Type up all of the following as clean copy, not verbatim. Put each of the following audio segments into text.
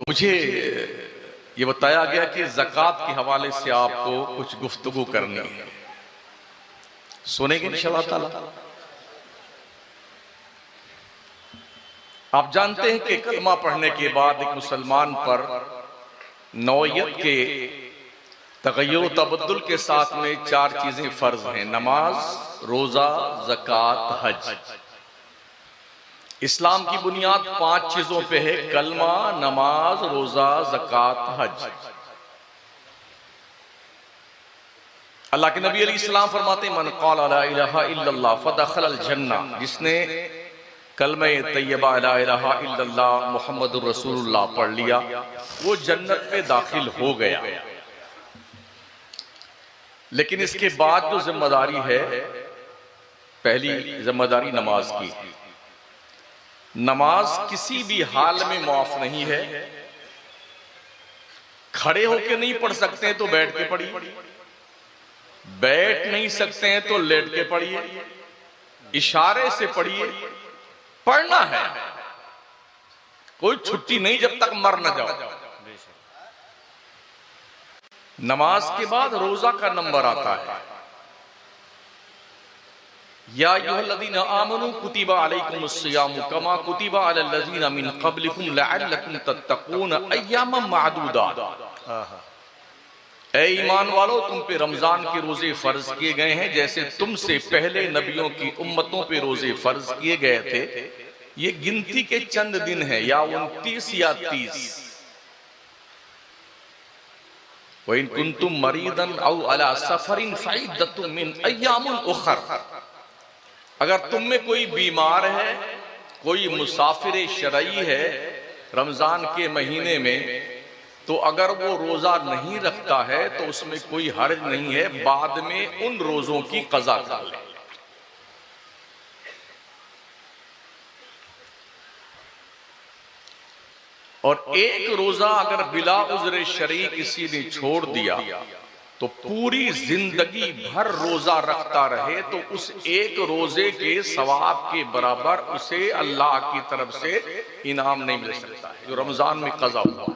मुझे ये बताया गया कि ज़कात के हवाले से आपको कुछ गुफ्तगू करनी है, सुनेंगे इंशाअल्लाह ताला। आप जानते हैं कि कलमा पढ़ने के बाद एक मुसलमान पर नौयत के तगय्युर तबद्दुल के साथ में 4 चीजें फर्ज हैं: नमाज, रोजा, ज़कात, हज। इस्लाम की बुनियाद 5 चीजों पे है: कलमा, नमाज, रोजा, ज़कात, हज। अल्लाह के नबी अलैहिस्सलाम फरमाते हैं, मन क़ाला ला इलाहा इल्लल्लाह फ़दख़लल जन्नह, जिसने कलमे तैयबा ला इलाहा इल्लल्लाह मुहम्मदुर रसूलुल्लाह पढ़ लिया वो जन्नत में दाखिल हो गया। लेकिन इसके बाद जो जिम्मेदारी है, पहली जिम्मेदारी नमाज की। नमाज किसी भी हाल में माफ नहीं है। खड़े होके नहीं पढ़ सकते हैं तो बैठ के पढ़िए, बैठ नहीं सकते हैं तो लेट के पढ़िए, इशारे से पढ़िए, पढ़ना है, कोई छुट्टी नहीं जब तक मर न जाओ। नमाज के बाद रोजा का नंबर आता है, या अय्युहल्लज़ीना आमनू कुतिबा अलैकुमुस्सियामु कमा कुतिबा अलल्लज़ीना मिन क़ब्लिकुम लअल्लकुम तत्तक़ून अय्यामम मादूदात। ऐ ईमान वालों, तुम पे रमजान के रोजे फर्ज किए गए हैं जैसे तुमसे पहले नबियों की उम्मतों पे रोजे फर्ज किए गए थे। ये गिनती के चंद दिन है, या 29 या 30। व इन कुंतुम मरीदन औ अला सफरिन फ़इद्दतुम मिन अय्यामिन उखर। अगर तुम में कोई बीमार है, कोई मुसाफिर शरई है रमजान के महीने में, तो अगर वो रोजा नहीं रखता है तो उसमें कोई हर्ज नहीं है, बाद में उन रोजों की कज़ा कर ले। और एक रोजा अगर बिला उज़्र शरई किसी ने छोड़ दिया तो पूरी जिंदगी भर रोजा रखता रहे तो उस एक रोजे के सवाब के बराबर उसे अल्लाह की तरफ से इनाम नहीं मिल सकता है जो रमजान में कज़ा हुआ है।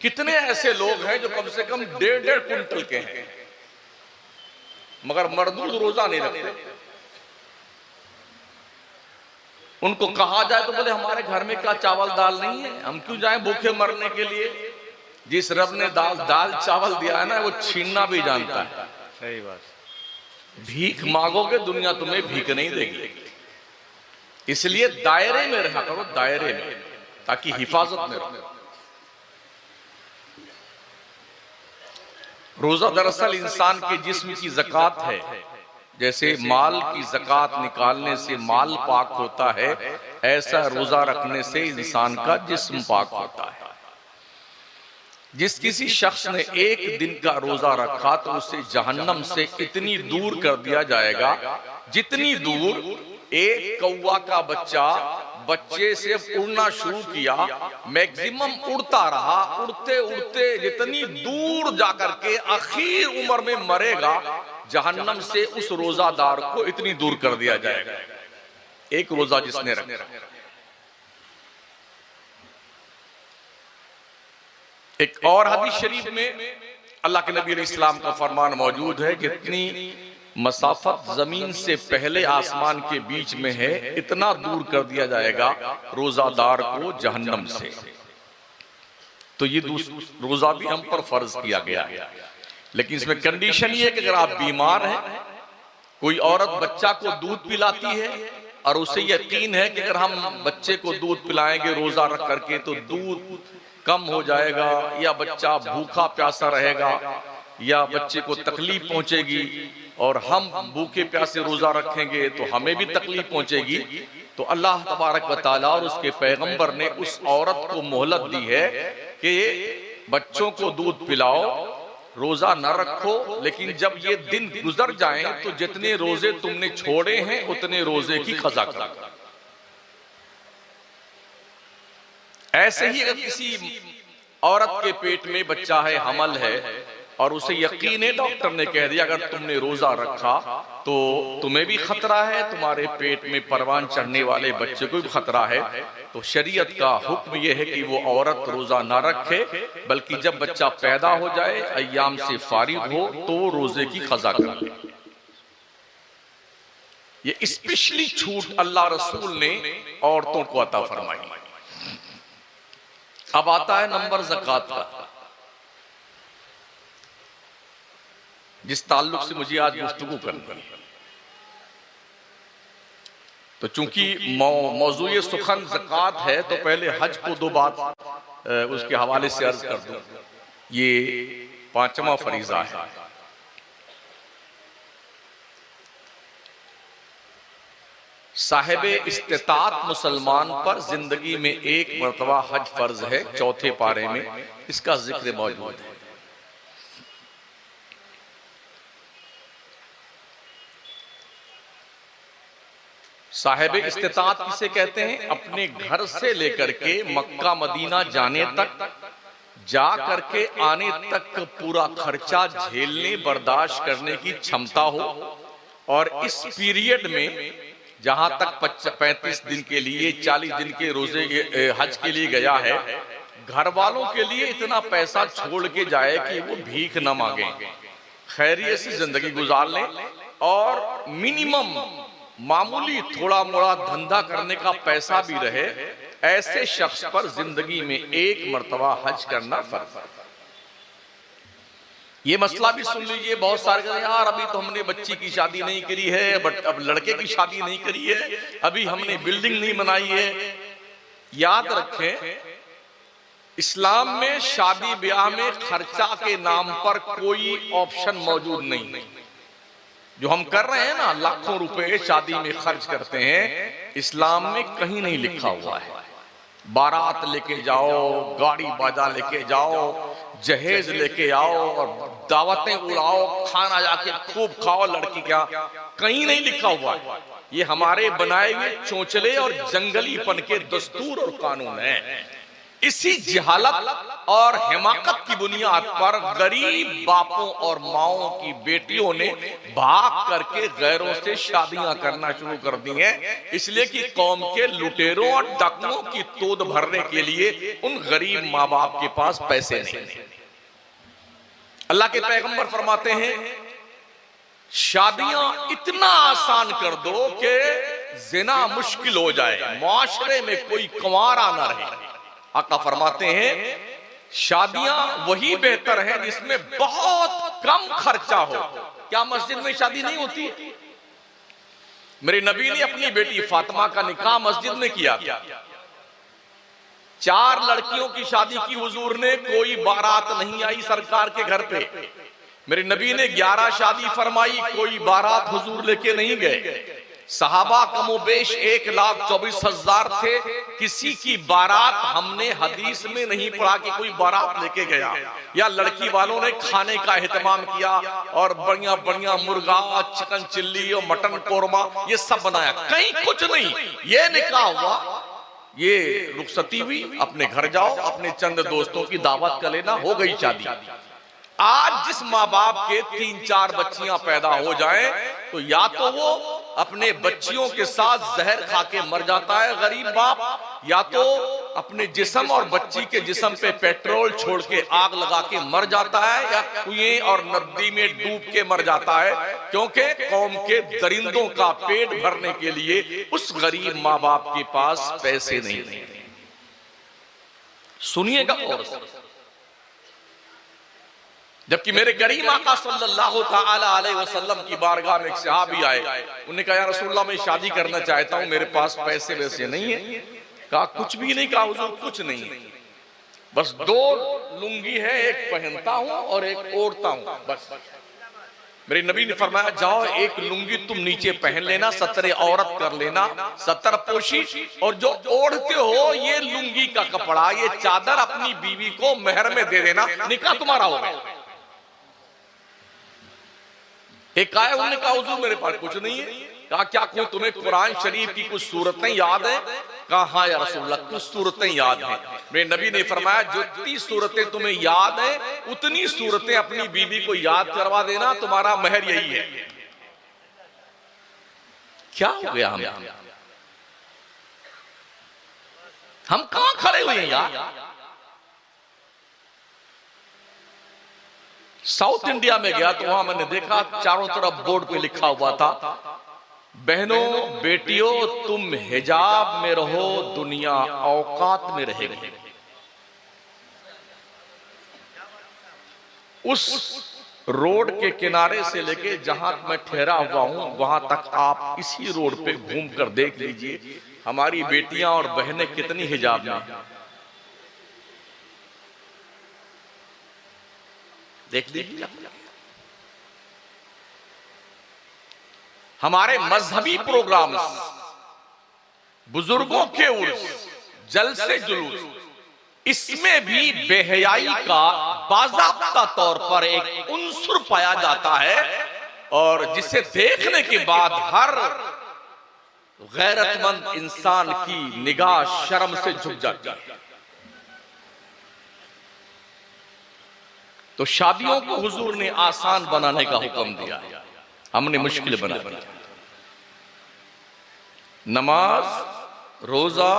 कितने ऐसे लोग हैं जो कम से कम 1.5 कुंटल के हैं मगर मरदूद रोजा नहीं रखते। उनको कहा जाए तो बोले हमारे घर में क्या चावल दाल नहीं है, हम क्यों जाएं भूखे मरने के लिए। जिस रब ने दाल चावल दिया है ना, वो छीनना भी जानता है। सही बात। भीख मांगोगे दुनिया तुम्हें भीख नहीं देगी, इसलिए दायरे में रहा करो, दायरे में, ताकि हिफाजत में रहो। रोजा दरअसल इंसान के जिस्म की ज़कात है। जैसे माल की ज़कात निकालने से माल पाक होता है, ऐसा रोजा रखने से इंसान का जिस्म पाक होता है। जिस किसी शख्स ने एक दिन का रोजा रखा तो उसे जहन्नम से इतनी दूर कर दिया जाएगा जितनी दूर एक कौवा का बच्चे से उड़ना शुरू किया, मैक्सिमम उड़ता रहा, उड़ते उड़ते जितनी दूर जाकर के आखिर उम्र में मरेगा, जहन्नम से उस रोजादार को इतनी दूर कर दिया जाएगा, एक रोजा जिसने रखा। एक और हदीस शरीफ में अल्लाह के नबी अलैहिस्सलाम का फरमान मौजूद है, जितनी मसाफत जमीन से पहले आसमान के बीच में है इतना दूर कर दिया जाएगा रोजादार को जहन्नम से। तो ये रोजा भी हम पर फर्ज किया गया है, लेकिन इसमें कंडीशन ये है कि अगर आप बीमार हैं, कोई औरत बच्चा को दूध पिलाती है और उसे यकीन है कि अगर हम बच्चे को दूध पिलाएंगे रोजा रख करके तो दूध कम हो जाएगा, या बच्चा भूखा प्यासा रहेगा, या बच्चे को तकलीफ पहुंचेगी, और हम भूखे प्यासे रोजा रखेंगे तो हमें भी तकलीफ पहुंचेगी, तो अल्लाह तबारक व तआला और उसके पैगंबर ने उस औरत को मोहलत दी है कि बच्चों को दूध पिलाओ, रोजा न रखो, लेकिन जब ये दिन गुजर जाएं तो जितने रोजे तुमने छोड़े हैं उतने रोजे की क़ज़ा करो। ऐसे ही अगर किसी औरत के पेट में बच्चा है, हमल है, और उसे यकीन है, डॉक्टर ने कह दिया अगर तुमने रोजा रखा तो तुम्हें भी खतरा है, तुम्हारे पेट में परवान चढ़ने वाले बच्चे को भी खतरा है, तो शरीयत का हुक्म यह है कि वो औरत रोजा ना रखे, बल्कि जब बच्चा पैदा हो जाए, अय्याम से फारिग हो, तो रोजे की क़ज़ा कर ले। ये स्पेशली छूट अल्लाह रसूल ने औरतों को अता फरमाई। अब आता है नंबर ज़कात का, जिस ताल्लुक से मुझे आज गुफ्तगू करनी है। तो चूंकि मौजूए सुखन ज़कात है, तो पहले हज को दो बात उसके हवाले से अर्ज कर दूं। ये 5वां फरीजा है। साहिबे इस्तिताअत मुसलमान पर जिंदगी में एक मर्तबा हज फर्ज है, चौथे पारे में इसका जिक्र मौजूद है। साहिब इस्तिताअत किसे कहते हैं? अपने घर से लेकर के मक्का मदीना जाने तक, जा करके आने तक पूरा खर्चा झेलने बर्दाश्त करने की क्षमता हो, और इस पीरियड में जहां तक 35 दिन के लिए 40 दिन के रोजे हज के लिए गया है, घर वालों के लिए इतना पैसा छोड़ के जाए कि वो भीख न मांगे, खैरियत से जिंदगी गुजार लें, और मिनिमम मामूली थोड़ा मोड़ा धंधा करने का पैसा भी रहे, ऐसे शख्स पर जिंदगी में एक मर्तबा हज करना फर्ज है। ये मसला भी सुन लीजिए, बहुत सारे कहते हैं यार अभी तो हमने बच्ची की शादी नहीं करी है, बट अब लड़के की शादी नहीं करी है, अभी हमने बिल्डिंग नहीं बनाई है। याद रखें, इस्लाम में शादी ब्याह में खर्चा के नाम पर कोई ऑप्शन मौजूद नहीं। जो हम कर रहे हैं ना, लाखों रुपए शादी में खर्च करते हैं, इस्लाम में कहीं नहीं लिखा हुआ है। बारात लेके जाओ, गाड़ी बाजा लेके जाओ, जहेज लेके आओ और दावतें उड़ाओ, खाना जाके खूब खाओ, लड़की क्या, कहीं नहीं लिखा हुआ है। ये हमारे बनाए हुए चोंचले और जंगलीपन के दस्तूर और कानून है। इसी जहालत और हिमाकत की बुनियाद पर गरीब बापों और माओं की बेटियों ने भाग करके गैरों से शादियां करना शुरू कर दी हैं, इसलिए कि कौम के लुटेरों और डाकुओं की तोद भरने के लिए उन गरीब माँ बाप के पास पैसे नहीं। अल्लाह के पैगंबर फरमाते हैं, शादियां इतना आसान कर दो कि जिना मुश्किल हो जाए, मुआशरे में कोई कुंवारा ना रहे। आका फरमाते हैं, शादियां वही बेहतर है जिसमें बहुत कम खर्चा हो। क्या मस्जिद में शादी नहीं होती? मेरे नबी ने अपनी बेटी फातिमा का निकाह मस्जिद में किया था। 4 लड़कियों की शादी की हुजूर ने, कोई बारात नहीं आई सरकार के घर पे। मेरे नबी ने 11 शादी फरमाई, कोई बारात हुजूर लेके नहीं गए। सहाबा कमोबेश 1,24,000 थे, किसी की बारात हमने हदीस में नहीं पढ़ा कि कोई बारात लेके गया, या लड़की वालों ने खाने का एहतमाम किया और बढ़िया बढ़िया मुर्गा, चिकन चिल्ली और मटन कोरमा ये सब बनाया, कहीं कुछ नहीं। ये निकाह हुआ, ये रुखसती हुई, अपने घर जाओ, अपने चंद दोस्तों की दावत कर लेना, हो गई शादी। आज जिस माँ बाप के 3-4 बच्चियां पैदा हो जाएं, तो या तो वो अपने बच्चियों के साथ जहर खा के मर जाता है गरीब बाप, या तो अपने जिस्म और बच्ची के जिस्म पे पेट्रोल छोड़ के आग लगा के मर जाता है, या कुएं और नदी में डूब के मर जाता है, क्योंकि कौम के दरिंदों का पेट भरने के लिए उस गरीब माँ बाप के पास पैसे नहीं। सुनिएगा और जबकि मेरे करीम आका सल्लल्लाहु ताला अलैहि वसल्लम की बारगाह में एक सहाबी आए, उन्होंने कहा या रसूलल्लाह मैं शादी करना चाहता हूं, मेरे पास पैसे वैसे नहीं है। कहा कुछ भी नहीं? कहा हुजूर कुछ नहीं है, बस 2 लुंगी है, एक पहनता हूं और एक ओढ़ता हूं बस। मेरे नबी ने फरमाया जाओ, एक लुंगी तुम नीचे पहन लेना, सतरे औरत कर लेना, सतर पोशी, और जो ओढ़ते हो ये लुंगी का कपड़ा, ये चादर अपनी बीवी को मेहर में दे देना, निकाह तुम्हारा होगा। एक आया, उन्होंने कहा हुजूर मेरे पास कुछ नहीं है। कहा क्या कोई तुम्हें कुरान शरीफ की कुछ सूरतें याद है? कहा हाँ या रसूलल्लाह, कुछ सूरतें याद हैं। मेरे नबी ने फरमाया जो 30 सूरतें तुम्हें याद है उतनी सूरतें अपनी बीवी को याद करवा देना, तुम्हारा महर यही है। क्या हो गया हम कहां खड़े हुए हैं यार? साउथ इंडिया में गया तो वहां मैंने देखा चारों तरफ बोर्ड पे लिखा हुआ था, बहनों बेटियों तुम हिजाब में रहो, दुनिया औकात में रहेगी। उस रोड के किनारे से लेके जहां मैं ठहरा हुआ हूं वहां तक आप इसी रोड पे घूम कर देख लीजिए हमारी बेटियां और बहनें कितनी हिजाब में। देख लीजिए हमारे मजहबी प्रोग्राम्स, बुजुर्गों के उर्स, जलसे जुलूस, इसमें भी बेहयाई का बाज़ाब्ता तौर पर एक उन्सुर पाया जाता है और जिसे देखने के बाद हर गैरतमंद इंसान की निगाह शर्म से झुक जाती है। तो शादियों को हुजूर ने आसान बनाने का हुक्म दिया, हमने मुश्किल बना दिया। नमाज, रोजा,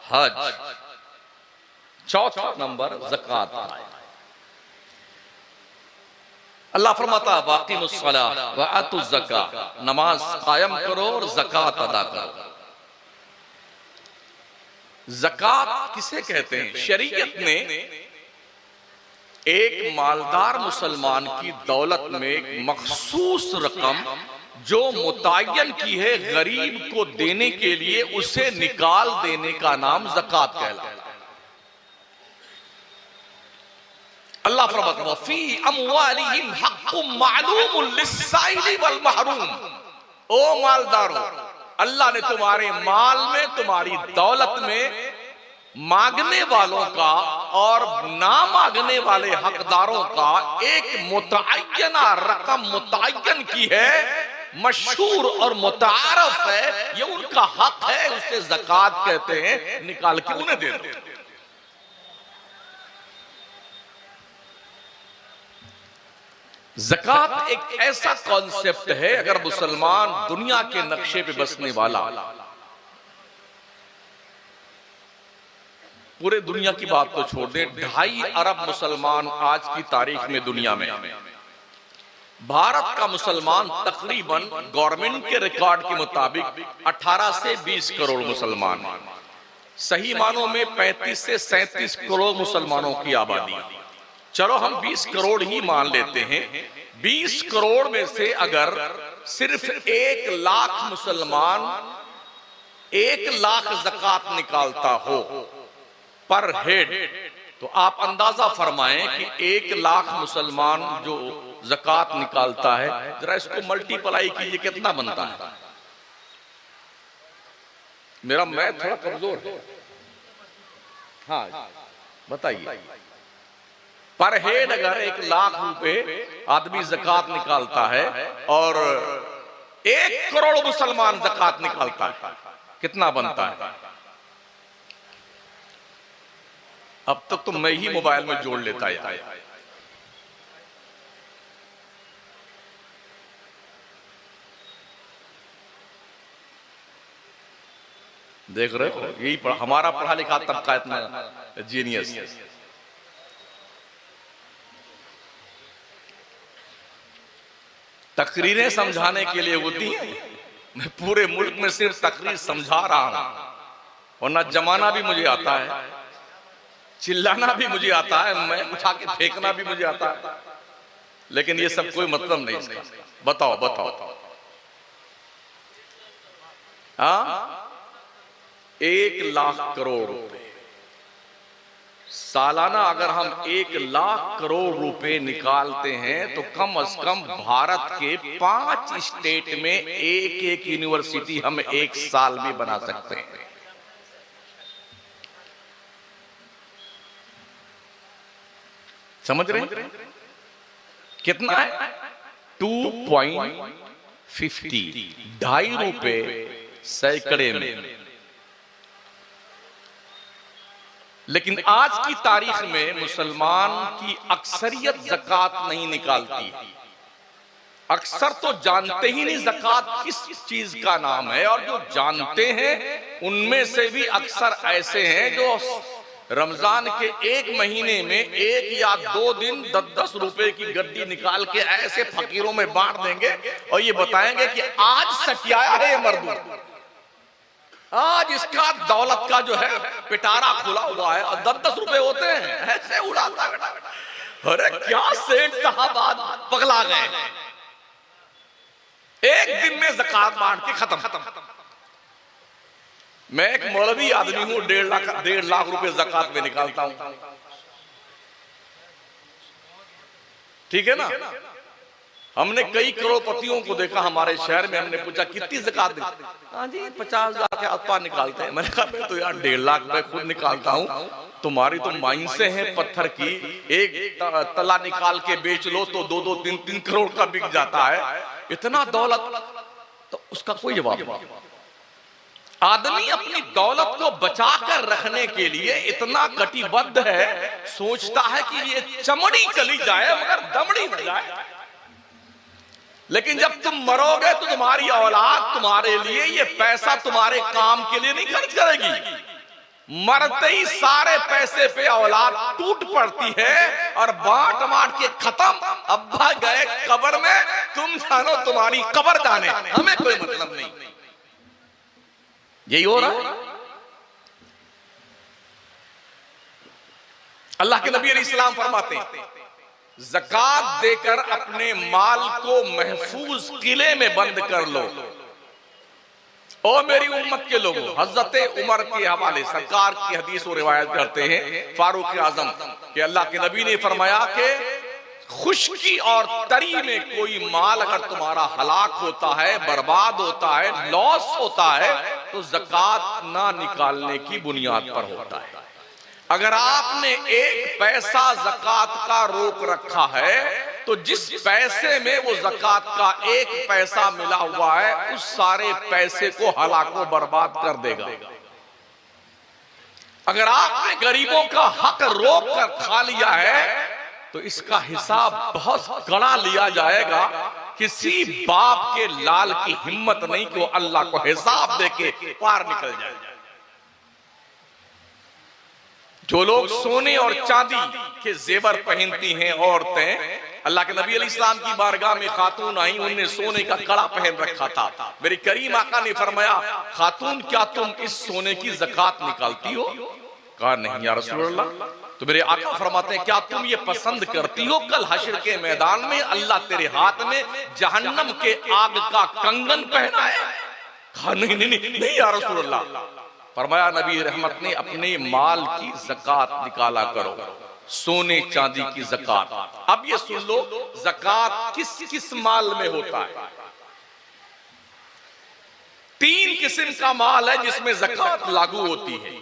हज, चौथा नंबर ज़कात। अल्लाह फरमाता वाक़िमुस्सलाह व आतुज़ ज़कात, नमाज कायम करो और ज़कात अदा करो। ज़कात किसे कहते हैं? शरीयत ने एक मालदार मुसलमान की दौलत में एक मखसूस रकम जो मुतय्यन की है गरीब को देने के लिए, उसे निकाल देने का नाम ज़कात कहलाता है। अल्लाह फरमाता है फी अमवालिहिम हक़्क़ुम मालूमुन लिस्साइली वल महरूम। ओ मालदारों, अल्लाह ने तुम्हारे माल में, तुम्हारी दौलत में मांगने वालों का और ना मांगने वाले हकदारों का एक मुतय्यना रकम मुतय्यन की है, मशहूर और मुतारफ है, ये उनका हक है, उसे ज़कात कहते हैं, निकाल के उन्हें दे दो। ज़कात एक ऐसा कॉन्सेप्ट है, अगर मुसलमान दुनिया के नक्शे पे बसने वाला, पूरे दुनिया की बात तो छोड़ दें, 2.5 अरब मुसलमान आज की तारीख में दुनिया में, भारत का मुसलमान तकरीबन गवर्नमेंट के रिकॉर्ड के मुताबिक 18 से 20 करोड़ मुसलमान, सही मानों में 35 से 37 करोड़ मुसलमानों की आबादी। चलो हम 20 करोड़ ही मान लेते हैं। 20 करोड़ में से अगर सिर्फ 1 लाख मुसलमान 1 लाख ज़कात निकालता हो पर हेड, तो आप अंदाजा फरमाएं कि 1 लाख मुसलमान जो ज़कात निकालता है, जरा इसको मल्टीप्लाई कीजिए कितना बनता है। मेरा मैथ थोड़ा कमजोर है, हाँ बताइए। पर हेड अगर 1 लाख रुपए आदमी ज़कात निकालता है और 1 करोड़ मुसलमान ज़कात निकालता है, कितना बनता है? अब तक तो मैं ही मोबाइल में जोड़ लेता है। देख रहे हो, यही हमारा पढ़ा लिखा तबका इतना जीनियस है। तकरीरें समझाने के लिए होती हैं, मैं पूरे मुल्क में सिर्फ तकरीर समझा रहा हूं, वरना जमाना भी मुझे आता है, चिल्लाना भी मुझे आता है, मैं उठा के फेंकना भी मुझे आता है, लेकिन ये सब कोई मतलब नहीं इसका। बताओ बताओ, हाँ 1 लाख करोड़ रुपए सालाना अगर हम 1 लाख करोड़ रुपए निकालते हैं तो कम से कम भारत के 5 स्टेट में एक यूनिवर्सिटी हम 1 साल में बना सकते हैं। समझ रहे हैं कितना है? 50, 2.5 रुपए सैकड़े में। लेकिन आज की तारीख में मुसलमान की अक्सरियत ज़कात नहीं निकालती है। अक्सर तो जानते ही नहीं ज़कात किस चीज का नाम है, और जो जानते हैं उनमें से भी अक्सर ऐसे हैं जो रमजान के एक महीने में 1 या 2 दिन 10-10 रुपए की गड्डी निकाल के ऐसे फकीरों में बांट देंगे और ये बताएंगे कि आज सटियाया है ये मर्दू, आज इसका दौलत का जो है पिटारा खुला हुआ है, और 10-10 रुपए होते हैं, ऐसे उड़ाता है। अरे क्या सेठ साहब आज पगला गए, एक दिन में ज़कात बांट के खत्म। मैं एक मौलवी आदमी हूं, 1.5 लाख रुपए ज़कात में निकालता हूं, ठीक है ना। हमने कई करोड़पतियों को देखा हमारे शहर में, हमने पूछा कितनी ज़कात दी, हाँ जी 50,000 के आसपास निकालते हैं। मैंने कहा मैं तो यार 1.5 लाख मैं खुद निकालता हूं, तुम्हारी तो माइन से है पत्थर की, एक तला निकाल के बेच लो तो 2-2, 3-3 करोड़ का बिक जाता है, इतना दौलत। तो उसका कोई जवाब नहीं। आदमी अपनी दौलत को बचाकर रखने के लिए इतना कटिबद्ध है, सोचता है कि ये चमड़ी चली जाए मगर दमड़ी न जाए। लेकिन जब तुम मरोगे तो तुम्हारी औलाद तुम्हारे लिए ये पैसा तुम्हारे काम के लिए नहीं खर्च करेगी। मरते ही सारे पैसे पे औलाद टूट पड़ती है और बांट बांट के खत्म। अब्बा गए कब्र में, तुम जानो तुम्हारी कब्र जाने, हमें कोई मतलब नहीं। यही हो रहा है। अल्लाह के नबी अलैहिस्सलाम फरमाते हैं ज़कात देकर अपने माल को महफूज किले में बंद कर लो। ओ मेरी उम्मत के लोगों, हजरत उमर के हवाले सरकार की हदीस और रिवायत करते हैं फारूक आजम कि अल्लाह के नबी ने फरमाया कि खुश्की और तरी में कोई माल अगर तुम्हारा हलाक होता है, बर्बाद होता है, लॉस होता है, तो ज़कात ना निकालने की बुनियाद पर होता है। अगर आपने 1 पैसा ज़कात का रोक रखा है तो जिस पैसे में वो ज़कात का 1 पैसा मिला हुआ है उस सारे पैसे को हलाको बर्बाद कर देगा। अगर आपने गरीबों का हक रोक कर खा लिया है तो इसका हिसाब बहुत कड़ा लिया जाएगा। किसी बाप के लाल की हिम्मत नहीं कि वो अल्लाह को हिसाब देके पार निकल जाए। जो लोग सोने और चांदी के जेवर पहनती हैं औरतें, अल्लाह के नबी अलैहिस्सलाम की बारगाह में खातून आई, उन्हें सोने का कड़ा पहन रखा था। मेरे करीम आका ने फरमाया खातून क्या तुम इस सोने की ज़कात निकालती हो? कहा नहीं या रसूल अल्लाह। तो मेरे आका फरमाते हैं क्या तुम ये पसंद करती हो कल हश्र के मैदान में अल्लाह तेरे हाथ में जहन्नम के आग का कंगन पहनाए? कहा नहीं नहीं नहीं, नहीं या रसूल अल्लाह। फरमाया नबी रहमत ने अपने माल की ज़कात निकाला करो, सोने चांदी की ज़कात। अब ये सुन लो ज़कात किस किस माल में होता है। 3 किस्म का माल है जिसमें ज़कात लागू होती है।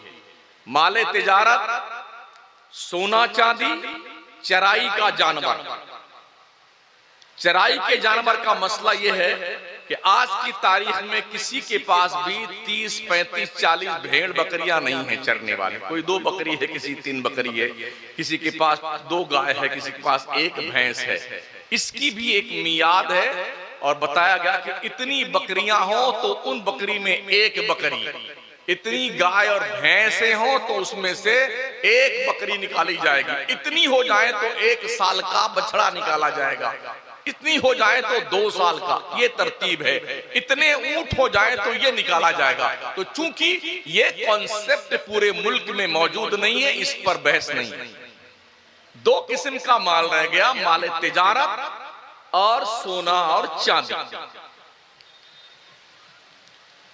माले तिजारत, सोना चांदी, चराई का जानवर। चराई के जानवर का मसला यह है कि आज की तारीख में किसी के पास भी 30, 35, 40 भेड़ बकरियां नहीं है चरने वाले। कोई 2 बकरी है, किसी 3 बकरी है, किसी के पास 2 गाय है, किसी के पास 1 भैंस है। इसकी भी एक मियाद है और बताया गया कि इतनी बकरियां हो तो उन बकरी में 1 बकरी, इतनी गाय और भैंसे हो तो उसमें से 1 बकरी निकाली जाएगी, इतनी हो जाए तो 1 साल का बछड़ा निकाला जाएगा, इतनी हो जाए तो 2 साल का, ये तरतीब है। इतने ऊंट हो जाए तो ये निकाला जाएगा। तो चूंकि ये कॉन्सेप्ट पूरे मुल्क में मौजूद नहीं है, इस पर बहस नहीं है। 2 किस्म का माल रह गया, माल तिजारत और सोना और चांदी।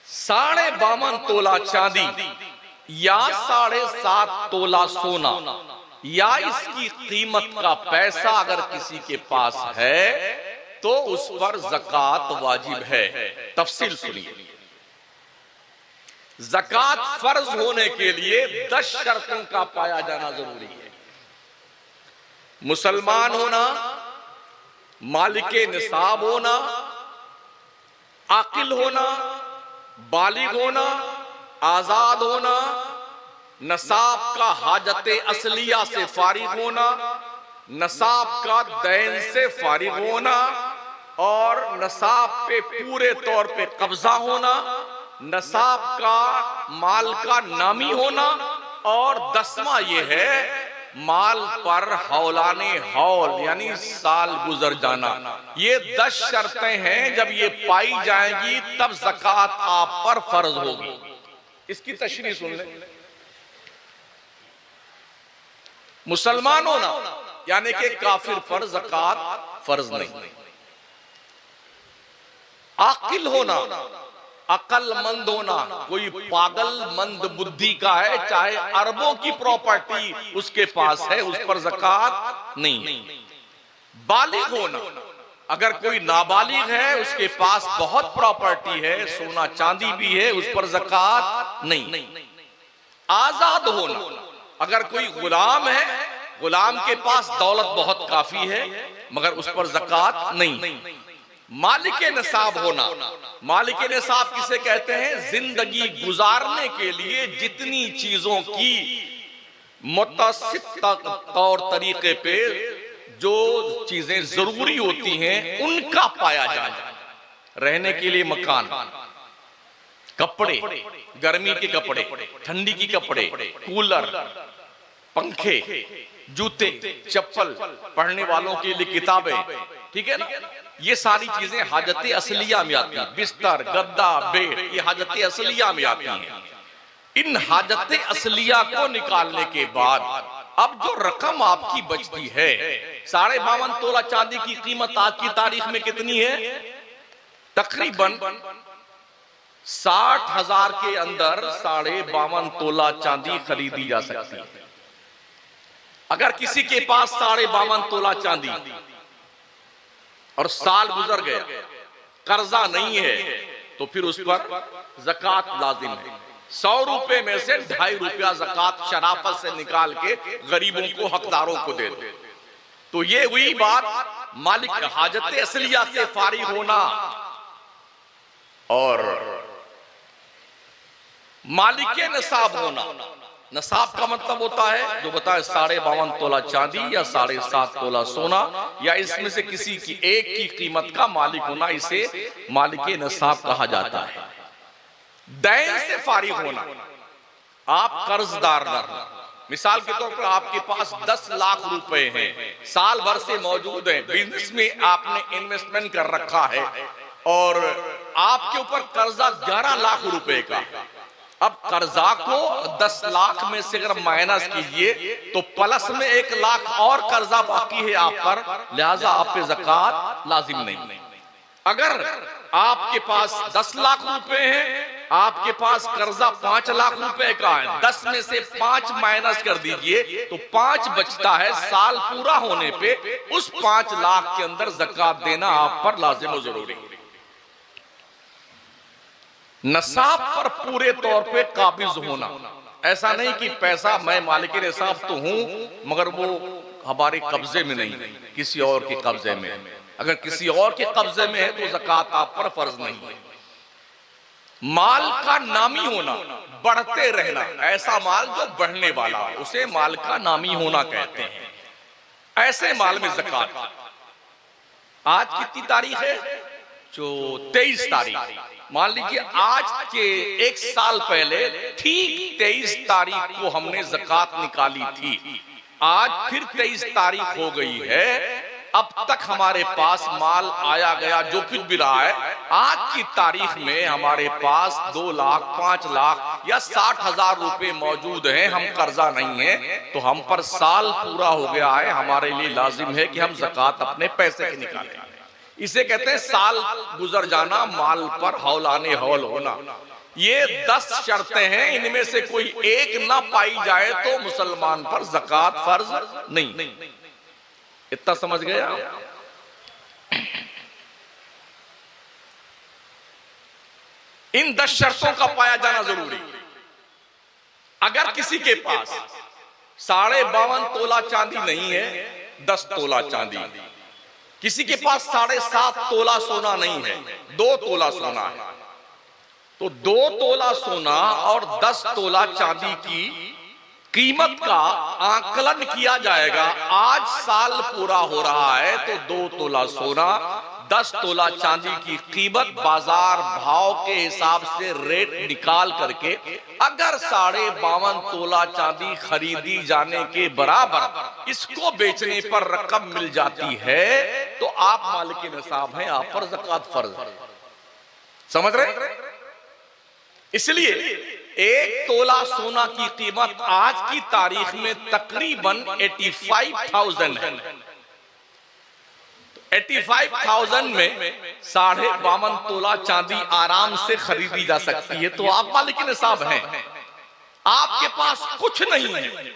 52.5 तोला चांदी या 7.5 तोला सोना या इसकी कीमत का पैसा अगर किसी के पास है तो उस पर ज़कात वाजिब है। तफसील सुनिए। ज़कात फर्ज होने के लिए 10 शर्तों का पाया जाना जरूरी है। मुसलमान होना, मालिके निसाब होना, आकिल होना, बालिग होना, आजाद होना, नसाब का हाजत असलिया से फारिग होना, नसाब का दैन से फारिग होना और नसाब पे पूरे तौर पे कब्जा होना, नसाब का माल का नामी होना और 10वां ये है माल पर हौलाने हौल यानी साल गुजर जाना। ये 10 शर्तें हैं, जब ये पाई जाएंगी तब ज़कात आप पर फर्ज होगी। इसकी तशरीह सुन ले। मुसलमान होना यानी कि काफिर पर ज़कात फर्ज नहीं। आकिल होना, अकलमंद होना, कोई पागलमंद बुद्धि का है, चाहे अरबों की प्रॉपर्टी उसके पास है, उस पर ज़कात नहीं। बालिग होना, अगर कोई नाबालिग है, उसके पास बहुत प्रॉपर्टी है, सोना चांदी भी है, उस पर ज़कात नहीं। आजाद होना, अगर कोई गुलाम है, गुलाम के पास दौलत बहुत काफी है मगर उस पर ज़कात नहीं। मालिक निसाब होना, मालिक निसाब किसे कहते हैं? जिंदगी गुजारने के लिए जितनी चीजों की मुतसित तौर तरीके पे जो चीजें जरूरी होती हैं उनका पाया जाए। रहने के लिए मकान, कपड़े, गर्मी के कपड़े, ठंडी की कपड़े, कूलर, पंखे, जूते, चप्पल, पढ़ने वालों के लिए किताबें, ठीक है ना, ये सारी चीजें हाजत असलिया में आती हैं। बिस्तर, गद्दा, बेड, ये हाजत असलिया में आती हैं। इन हाजत असलिया को निकालने के बाद अब जो रकम आपकी बचती है, 52.5 तोला चांदी की कीमत आज की तारीख में कितनी है? तकरीबन 60,000 के अंदर 52.5 तोला चांदी खरीदी जा सकती है। अगर किसी के पास 52.5 तोला चांदी और साल गुजर गया, कर्जा नहीं है, तो फिर उस पर ज़कात लाजिम है। 100 रुपए में से 2.5 रुपया ज़कात शराफत से निकाल के गरीबों को, हकदारों को दे दो। तो ये हुई बात मालिक हाजत असलिया से फारिग होना और मालिक निसाब होना। नसाब का मतलब होता है जो बताए 52.5 तोला चांदी या 7.5 तोला सोना या इसमें से किसी की एक की कीमत का मालिक होना, इसे मालिक नसाब कहा जाता है। दैन से फारिग होना, आप कर्जदार न हो। मिसाल के तौर पर आपके पास 10 लाख रुपए हैं, साल भर से मौजूद हैं, बिजनेस में आपने इन्वेस्टमेंट कर रखा है और आपके ऊपर कर्जा 11 लाख रुपए का। अब कर्जा को 10 लाख में से अगर माइनस कीजिए तो प्लस में 1 लाख और कर्जा बाकी है आप पर, लिहाजा आप पे ज़कात लाजिम नहीं। अगर आपके पास 10 लाख रुपए हैं, आपके पास कर्जा 5 लाख रुपए का है, 10 में से 5 माइनस कर दीजिए तो 5 बचता है। साल पूरा होने पे उस 5 लाख के अंदर ज़कात देना आप पर लाजिम और जरूरी है। नसाब पर पूरे तौर पे काबिज होना, ऐसा नहीं कि पैसा मैं मालिक निसाब तो हूं मगर वो हमारे कब्जे में नहीं, किसी और के कब्जे में। अगर किसी और के कब्जे में है तो ज़कात आप पर फर्ज नहीं है। माल का नामी होना, बढ़ते रहना, ऐसा माल जो बढ़ने वाला हो उसे माल का नामी होना कहते हैं। ऐसे माल में ज़कात। आज कितनी तारीख है? जो 23 तारीख। मान लीजिए आज के 1 साल पहले ठीक 23 तारीख को हमने ज़कात निकाली थी। आज फिर 23 तारीख हो गई है, अब तक हमारे पास माल आया गया जो कुछ भी रहा है, आज की तारीख में हमारे पास 2 लाख, 5 लाख या 60,000 रुपए मौजूद हैं, हम कर्जा नहीं है, तो हम पर साल पूरा हो गया है, हमारे लिए लाजिम है कि हम ज़कात अपने पैसे के निकालें। इसे कहते हैं साल गुजर जाना, माल पर हौलाने हौल होना। ये 10 शर्तें हैं, इनमें से कोई एक ना पाई जाए तो मुसलमान पर ज़कात फर्ज नहीं। इतना समझ गया? इन 10 शर्तों का पाया जाना जरूरी। अगर किसी के पास 52.5 तोला चांदी नहीं है, 10 तोला चांदी, किसी के पास 7.5 तोला सोना नहीं है, 2 तोला सोना है, तो 2 तोला सोना और 10 तोला चांदी की कीमत का आकलन किया जाएगा। आज साल पूरा हो रहा है तो 2 तोला सोना 10 तोला चांदी की कीमत बाजार भाव के हिसाब से रेट निकाल करके अगर 52.5 तोला चांदी खरीदी जाने के बराबर इसको बेचने पर रकम मिल जाती है तो आप मालिक निसाब हैं, आप पर ज़कात फर्ज है। समझ रहे? इसलिए 1 तोला सोना की कीमत आज की तारीख में तकरीबन 85,000 है। 85,000 में 52.5 तोला चांदी आराम से खरीदी जा सकती है। तो आप मालिक निसाब हैं, आपके पास कुछ नहीं है,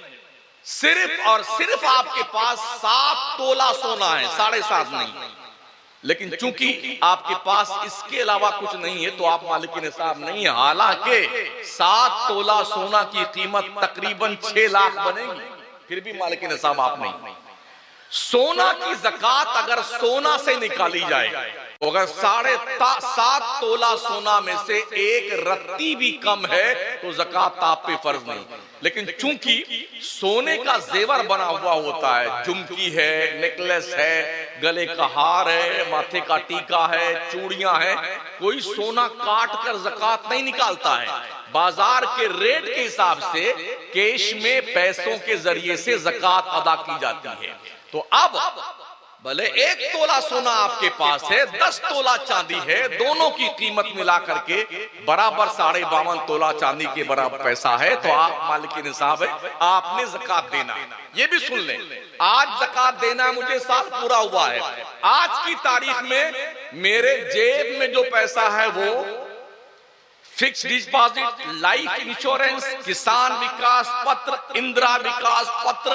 सिर्फ और सिर्फ आपके पास 7 तोला सोना है, 7.5 नहीं। लेकिन चूंकि आपके पास इसके अलावा कुछ नहीं है तो आप मालिक निसाब नहीं है। हालांकि 7 तोला सोना की कीमत तकरीबन 6 लाख बनेगी, फिर भी मालिक निसाब आप नहीं। सोना की ज़कात अगर सोना से निकाली जाए तो अगर 7.5 तोला सोना में से 1 रत्ती भी कम है तो ज़कात आप पे फर्ज नहीं। लेकिन चूंकि सोने का जेवर बना हुआ होता है, झुमकी है, नेकलेस है, गले का हार है, माथे का टीका है, चूड़ियां हैं, कोई सोना काट कर ज़कात नहीं निकालता है। बाजार के रेट के हिसाब से कैश में पैसों के जरिए से ज़कात अदा की जाती है। तो अब भले 1 तोला सोना आपके पास है, 10 तोला चांदी है, दोनों की कीमत मिला करके बराबर 52.5 तोला चांदी के बराबर पैसा है तो आप मालिक निसाब है, आपने ज़कात देना। ये भी सुन लें, आज ज़कात देना है, मुझे साल पूरा हुआ है, आज की तारीख में मेरे जेब में जो पैसा है वो फिक्स डिपॉजिट, लाइफ इंश्योरेंस, किसान विकास पत्र, इंदिरा विकास पत्र,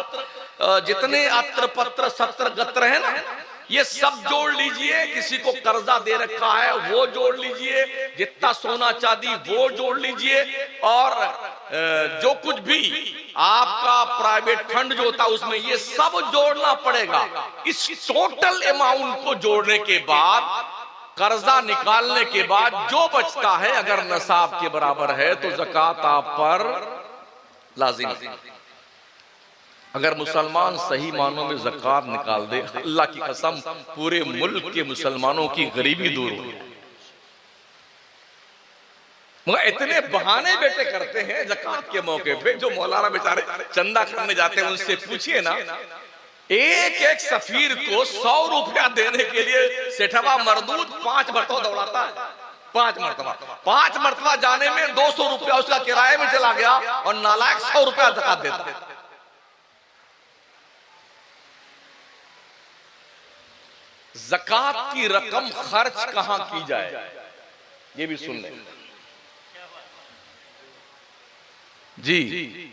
जितने अत्र पत्र सत्र गत्र है ना, ये सब जोड़ लीजिए। किसी को कर्जा दे रखा है वो जोड़ लीजिए, जितना सोना चांदी वो जोड़ लीजिए, और जो कुछ भी आपका प्राइवेट फंड जो होता है उसमें ये सब जोड़ना पड़ेगा। इस टोटल अमाउंट को जोड़ने के बाद, कर्जा निकालने के बाद जो बचता है अगर नसाब के बराबर है तो ज़कात आप पर लाजिम है। अगर मुसलमान सही मानों में ज़कात निकाल दे, अल्लाह की कसम पूरे मुल्क के मुसलमानों की गरीबी दूर हो। मगर इतने बहाने बेटे करते हैं ज़कात के मौके पे, जो मौलाना बेचारे चंदा करने जाते हैं उनसे पूछिए ना, एक सफीर को 100 रुपया देने के लिए सेठवा मरदूद 5 मरतबा दौड़ाता है। 5 मरतबा जाने में 200 रुपया उसका किराए में चला गया और नालायक 100 रुपया ज़कात देता है। ज़कात की रकम खर्च कहां की जाए ये भी सुन लें जी।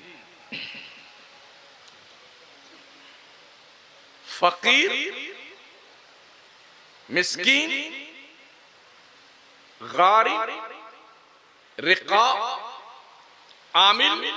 फकीर, मिस्कीन, गारिब, रिका, आमिल,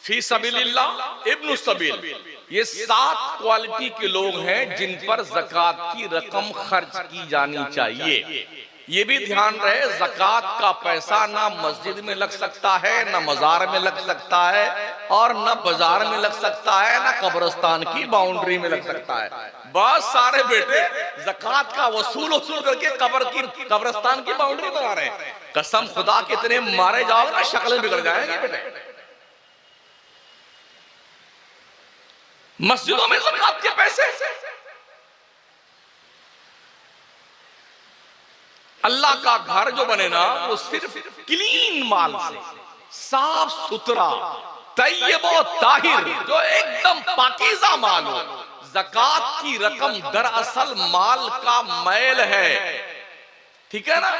फी सबीलिल्लाह, इब्नु सबील, ये 7 क्वालिटी के लोग हैं जिन पर ज़कात की रकम खर्च की जानी चाहिए। ये भी ध्यान रहे, ज़कात का पैसा ना मस्जिद में लग सकता है, ना मजार में लग सकता है, और ना बाजार में लग सकता है, ना कब्रिस्तान की बाउंड्री में लग सकता है। बहुत सारे बेटे ज़कात का वसूल करके कब्रिस्तान की बाउंड्री बना रहे हैं। कसम खुदा के इतने मारे जाओगे ना शक्लें बिगड़ जाएंगी बेटे। मस्जिदों में ज़कात के पैसे, अल्लाह का घर जो बने ना वो सिर्फ क्लीन माल से, साफ सुथरा, तैयबो ताहिर, जो एकदम पाकीज़ा माल हो। ज़कात की रकम दरअसल माल का मैल है, ठीक है ना,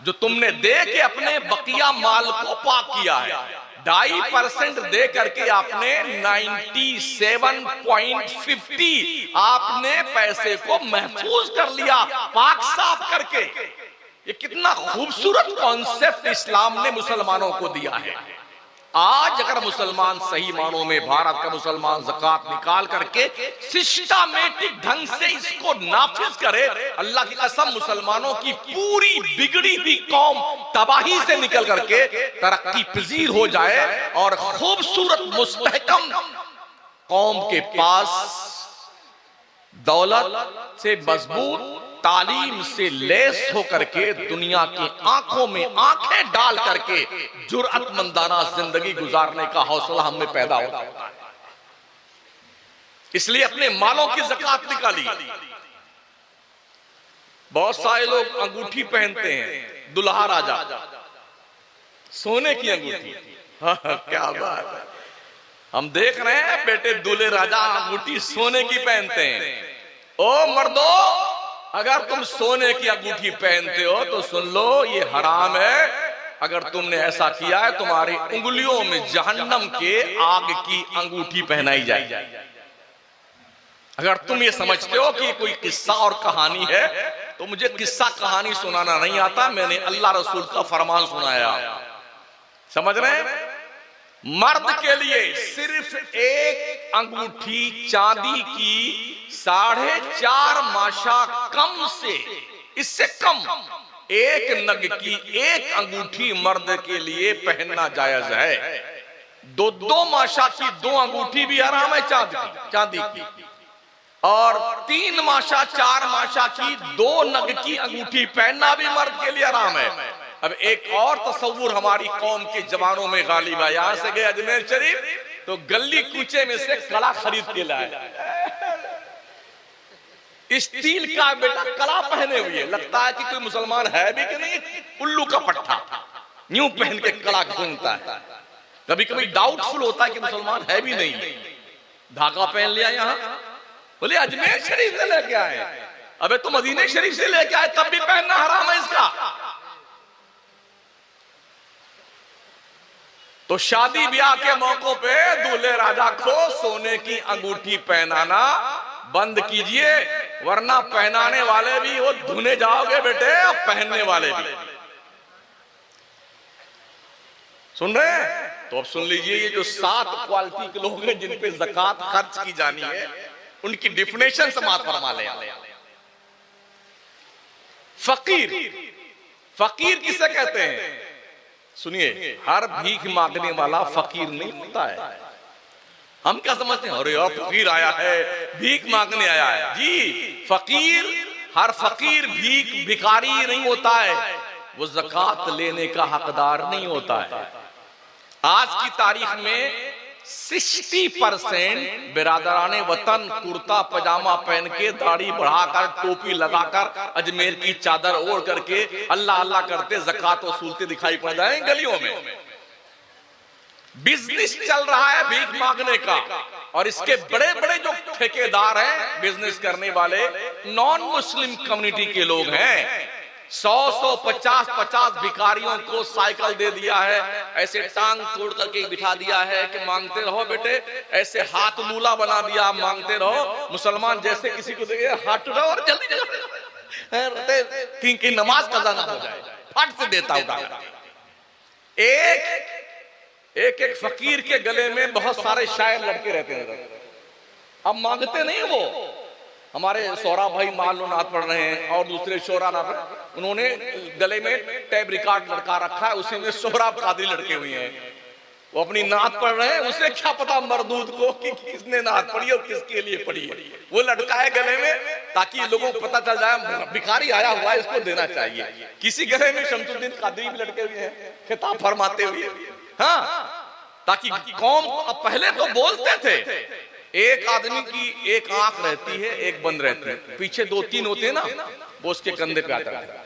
जो तुमने दे के अपने बकिया माल को पाक किया है। 2.5% दे करके आपने 97.50 आपने पैसे को महफूज कर लिया, पाक साफ करके। ये कितना खूबसूरत कॉन्सेप्ट इस्लाम ने मुसलमानों को दिया है। आज अगर मुसलमान सही मानों में भारत का मुसलमान ज़कात निकाल करके सिस्टमेटिक ढंग से इसको नाफिज करे, अल्लाह की कसम मुसलमानों की पूरी बिगड़ी हुई कौम तबाही से निकल करके तरक्की पजीर हो जाए और खूबसूरत मुस्तहकम कौम के पास दौलत से मजबूत तालीम से लैस होकर के दुनिया की आंखों में आंखें डाल करके जुर्अतमंदाना जिंदगी गुजारने का हौसला हम में पैदा होता है। इसलिए अपने मालों की ज़कात निकाली। बहुत सारे लोग अंगूठी पहनते हैं, दुल्हा राजा, सोने की अंगूठी। क्या बात है, हम देख रहे हैं बेटे दूल्हे राजा अंगूठी सोने की पहनते हैं। ओ मर्दो, अगर तुम सोने की अंगूठी पहनते हो तो सुन लो ये हराम है। अगर तुमने ऐसा किया है तुम्हारी उंगलियों में जहन्नम के आग की अंगूठी पहनाई जाए। अगर तुम ये समझते हो कि कोई किस्सा और कहानी है तो मुझे किस्सा कहानी सुनाना नहीं आता, मैंने अल्लाह रसूल का फरमान सुनाया। समझ रहे हैं? मर्द के लिए सिर्फ एक अंगूठी चांदी की 4.5 माशा कम से, इससे कम एक नग की एक अंगूठी मर्द के लिए पहनना जायज है। 2 माशा की 2 अंगूठी भी हराम है चांदी की, और 3 माशा 4 माशा की 2 नग की अंगूठी पहनना भी मर्द के लिए हराम है। अब एक और तस्वुर हमारी कौम के जवानों में गालिब है। यहां से गए अजमेर शरीफ तो गली कूचे में से कड़ा खरीद के लाए, स्टील का बेटा कड़ा पहने हुए, लगता है कि कोई मुसलमान है भी कि नहीं, उल्लू का पट्टा यूं पहन के कड़ा घूमता है। कभी कभी डाउटफुल होता है कि मुसलमान है भी नहीं। धागा पहन लिया यहां, बोले अजमेर शरीफ से लेके आए। अबे तो मदीने शरीफ से लेके आए तब भी पहनना हराम है इसका। तो शादी ब्याह के मौकों पे दूल्हे राजा को सोने की अंगूठी पहनाना बंद कीजिए, वरना पहनाने वाले भी वो धुने जाओगे बेटे, और पहनने वाले भी। सुन रहे हैं? तो अब सुन लीजिए, ये जो 7 क्वालिटी के लोग हैं जिन पे ज़कात खर्च की जानी है, उनकी डिफिनेशन समाप्त फरमा ले। फकीर, फकीर किसे कहते हैं? सुनिए, हर भीख मांगने वाला फकीर नहीं होता है। हम क्या समझते हैं, अरे यार फकीर आया है, भीख मांगने आया है। जी, फकीर, हर फकीर भिखारी नहीं होता है, वो ज़कात लेने का हकदार नहीं होता है। आज की तारीख में 60% बिरादराने वतन कुर्ता पजामा पहन के, दाढ़ी बढ़ाकर, टोपी लगाकर, अजमेर की चादर ओढ़ करके अल्लाह अल्लाह करते ज़कात वसूलते दिखाई पड़ जाए गलियों में। बिजनेस चल रहा है भीख मांगने का, और इसके बड़े बड़े जो ठेकेदार हैं बिजनेस करने वाले, नॉन मुस्लिम कम्युनिटी के लोग हैं। 100 50 भिखारियों को साइकिल दे दिया है, ऐसे टांग तोड़ करके बिठा दिया है कि मांगते रहो बेटे, ऐसे हाथ लूला बना दिया, मांगते रहो। मुसलमान जैसे किसी को देखे हाथ उठाओ और जल्दी की नमाज कज़ा ना हो जाए, फट से देता उठा। एक फकीर के गले में बहुत सारे शायर लड़के रहते हैं, अब मांगते नहीं वो। हमारे सोहरा भाई मालूम नाथ पढ़ रहे हैं और दूसरे शोरा नाथ, उन्होंने गले में टैब रिकॉर्ड लटका रखा है, उसी में सोहराब कादरी लड़के हुए हैं, वो अपनी नात पढ़ रहे हैं। उसे क्या पता मरदूद को कि किसने नात पढ़ी और किसके लिए पढ़ी है, वो लटका है गले में ताकि लोगों को पता चल जाए भिखारी आया हुआ है, इसको देना चाहिए। किसी गले में शमसुद्दीन कादरी भी लटके हुए हैं खिताब फरमाते हुए, हाँ, ताकि कौम। अब पहले तो बोलते थे एक आदमी की एक आंख रहती है, एक बंद रहती है, पीछे 2-3 होते हैं ना, वो उसके कंधे पे आता है।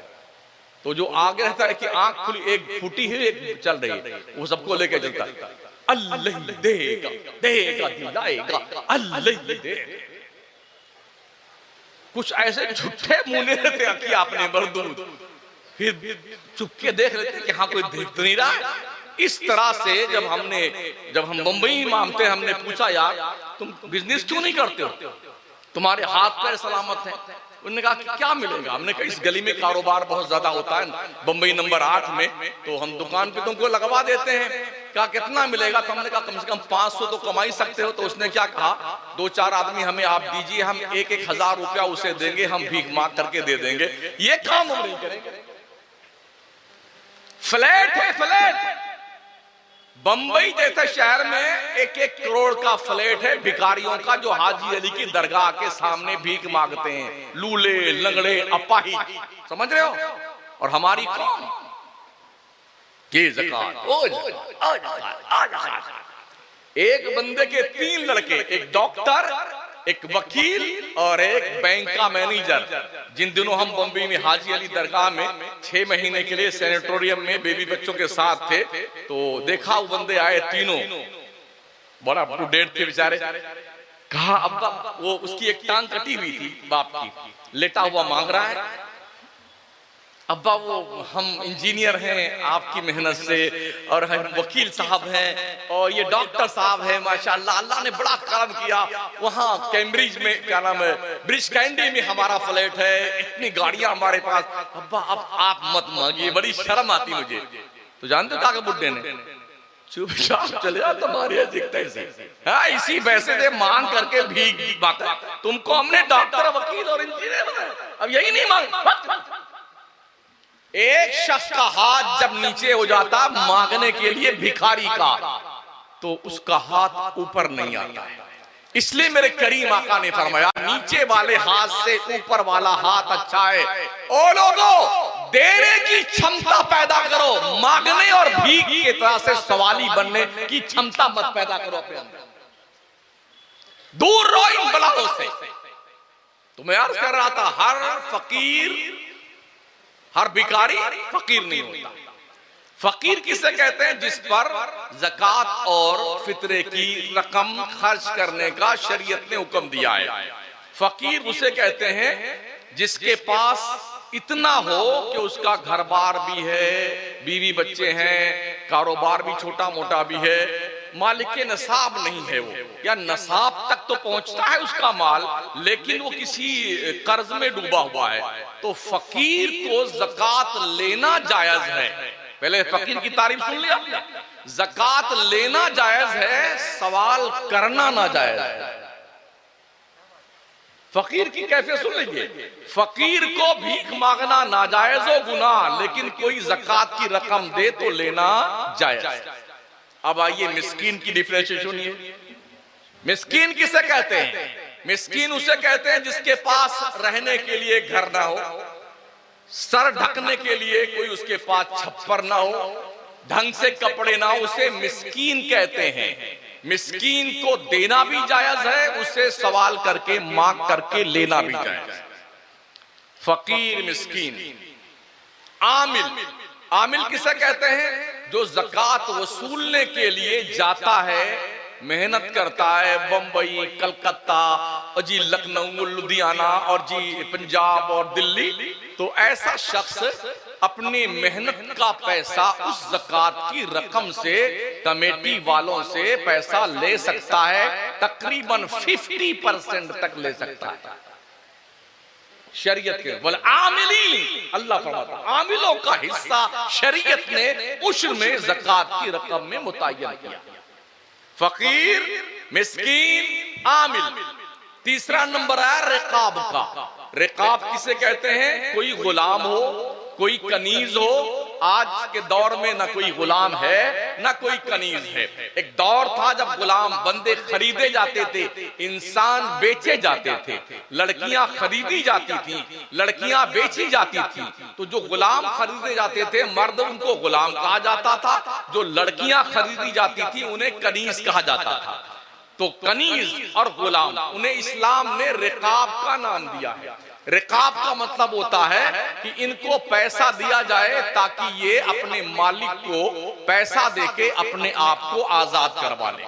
तो जो आगे रहता है कि आंख खुली, एक फूटी है एक चल रही है, वो सबको लेके चलता है। अल्लाह देगा देगा दिलाएगा, अल्लाह देगा। कुछ ऐसे झूठे मुने रहते हैं कि आपने मरदूद, फिर चुपके देख लेते कि हाँ कोई देख तो नहीं रहा। इस तरह से जब हम मुंबई मांगते हैं, हमने पूछा यार तुम बिजनेस क्यों नहीं करते हो, तुम्हारे हाथ पैर सलामत हैं। उन्होंने कहा कि क्या मिलेगा। हमने कहा इस गली में कारोबार बहुत ज्यादा होता है, बंबई नंबर 8 में, तो हम दुकान पे तुमको लगवा देते हैं। कहा कितना मिलेगा? तो हमने कहा कम से कम 500 तो कमा ही सकते हो। तो उसने क्या कहा, 2-4 आदमी हमें आप दीजिए, हम 1-1 हजार रुपया उसे देंगे, हम भीख मांग करके दे देंगे। ये काम हम नहीं करेंगे। फ्लैट है, फ्लैट बंबई जैसे शहर में 1-1 करोड़ का फ्लैट है भिखारियों का, जो हाजी अली की दरगाह के सामने भीख मांगते हैं, लूले लंगड़े अपाहिज, समझ रहे हो? और हमारी कौम ये ज़कात, ओ ज़कात। एक बंदे के 3 लड़के, एक डॉक्टर, एक वकील और एक बैंक का मैनेजर, जिन दिनों हम बम्बई में हाजी अली दरगाह में 6 महीने के लिए सैनिटोरियम में बेबी बच्चों के साथ थे, तो देखा वो बंदे आए तीनों, बड़ा अप टू डेट थे बेचारे। कहा अब्बा, वो उसकी एक टांग कटी हुई थी बाप की, लेटा हुआ मांग रहा है, अब्बा वो हम इंजीनियर हैं आपकी मेहनत से, और हम वकील साहब हैं, और ये डॉक्टर साहब हैं, माशाअल्लाह अल्लाह ने बड़ा करम किया, वहाँ कैम्ब्रिज में क्या नाम है, ब्रिज कैंडी में हमारा फ्लैट है, इतनी गाड़ियां हमारे पास, अब्बा अब आप मत मांगिए, बड़ी शर्म आती मुझे। तो जानते हो क्या बुड्ढे ने, चुपचाप चले जा, तुम्हारे से इसी पैसे से मांग करके भीख मांगता, तुमको हमने डॉक्टर वकील और इंजीनियर बनाया, अब यही नहीं मांग। एक शख्स का हाथ जब नीचे हो जाता मांगने के लिए भिखारी का, तो उसका हाथ ऊपर नहीं आता है। इसलिए मेरे करीम आका ने फरमाया, नीचे वाले हाथ से ऊपर वाला हाथ अच्छा है। ओ लोगों, देने की क्षमता पैदा करो, मांगने और भीख की तरह से सवाली बनने की क्षमता मत पैदा करो अपने अंदर। दूर रहो इन बलाओं से। तो मैं अर्ज कर रहा था, हर फकीर, हर भिखारी फकीर नहीं होता। फकीर किसे कहते हैं? जिस पर ज़कात और फितरे की रकम खर्च करने का शरीयत ने हुक्म दिया है। फकीर उसे कहते हैं जिसके पास इतना हो कि उसका घर बार भी है, बीवी बच्चे हैं, कारोबार भी छोटा मोटा भी है, मालिक के नसाब नहीं है वो, या नसाब तक तो पहुंचता है उसका माल, लेकिन वो किसी कर्ज में डूबा हुआ है, तो फकीर को ज़कात लेना जायज है। पहले फकीर की तारीफ सुन लिया आपने, ज़कात लेना जायज है, सवाल करना ना जायज है। फकीर की कैफियत सुन लीजिए, फकीर को भीख मांगना नाजायज हो गुनाह, लेकिन कोई ज़कात की रकम दे तो लेना जायज। अब आइए मिस्कीन की डिफरेंशिएशन सुनिए। मिस्कीन किसे कहते हैं? मिस्कीन उसे कहते हैं जिसके पास रहने के लिए घर ना हो, सर ढकने के लिए कोई उसके पास छप्पर ना हो, ढंग से कपड़े ना हो, उसे मिस्कीन कहते हैं। मिस्कीन को देना भी जायज है, उसे सवाल करके मांग करके लेना भी जायज है। फकीर, मिस्कीन। आमिल, आमिल किसे कहते हैं? जो ज़कात वसूलने के लिए जाता है, मेहनत करता है, बंबई, कलकत्ता और जी लखनऊ, लुधियाना और जी पंजाब और दिल्ली, तो ऐसा शख्स अपनी मेहनत का पैसा उस ज़कात की रकम से, कमेटी वालों से पैसा ले सकता है, तकरीबन 50% तक ले सकता है। शरीयत के वल आमिलीन, अल्लाह फरमाता आमिलों का हिस्सा शरीयत ने उश्र में ज़कात की रकम में मुतय्यन किया। फकीर, मिस्कीन, आमिल। तीसरा नंबर है रिकाब का। रिकाब किसे कहते हैं? कोई गुलाम हो, कोई कनीज हो। आज के दौर में ना कोई गुलाम है ना कोई कनीज है। एक दौर था जब गुलाम बंदे खरीदे जाते थे, इंसान बेचे जाते थे, लड़कियां खरीदी जाती थी, लड़कियां बेची जाती थी। तो जो गुलाम खरीदे जाते थे, मर्द, उनको गुलाम कहा जाता था। जो लड़कियां खरीदी जाती थी उन्हें कनीज कहा जाता था। तो कनीज और गुलाम, उन्हें इस्लाम ने रिकाब का नाम दिया है। रिकाब का मतलब होता है कि इनको पैसा दिया जाए ताकि ये अपने मालिक को पैसा देके अपने आप को आजाद करवा ले।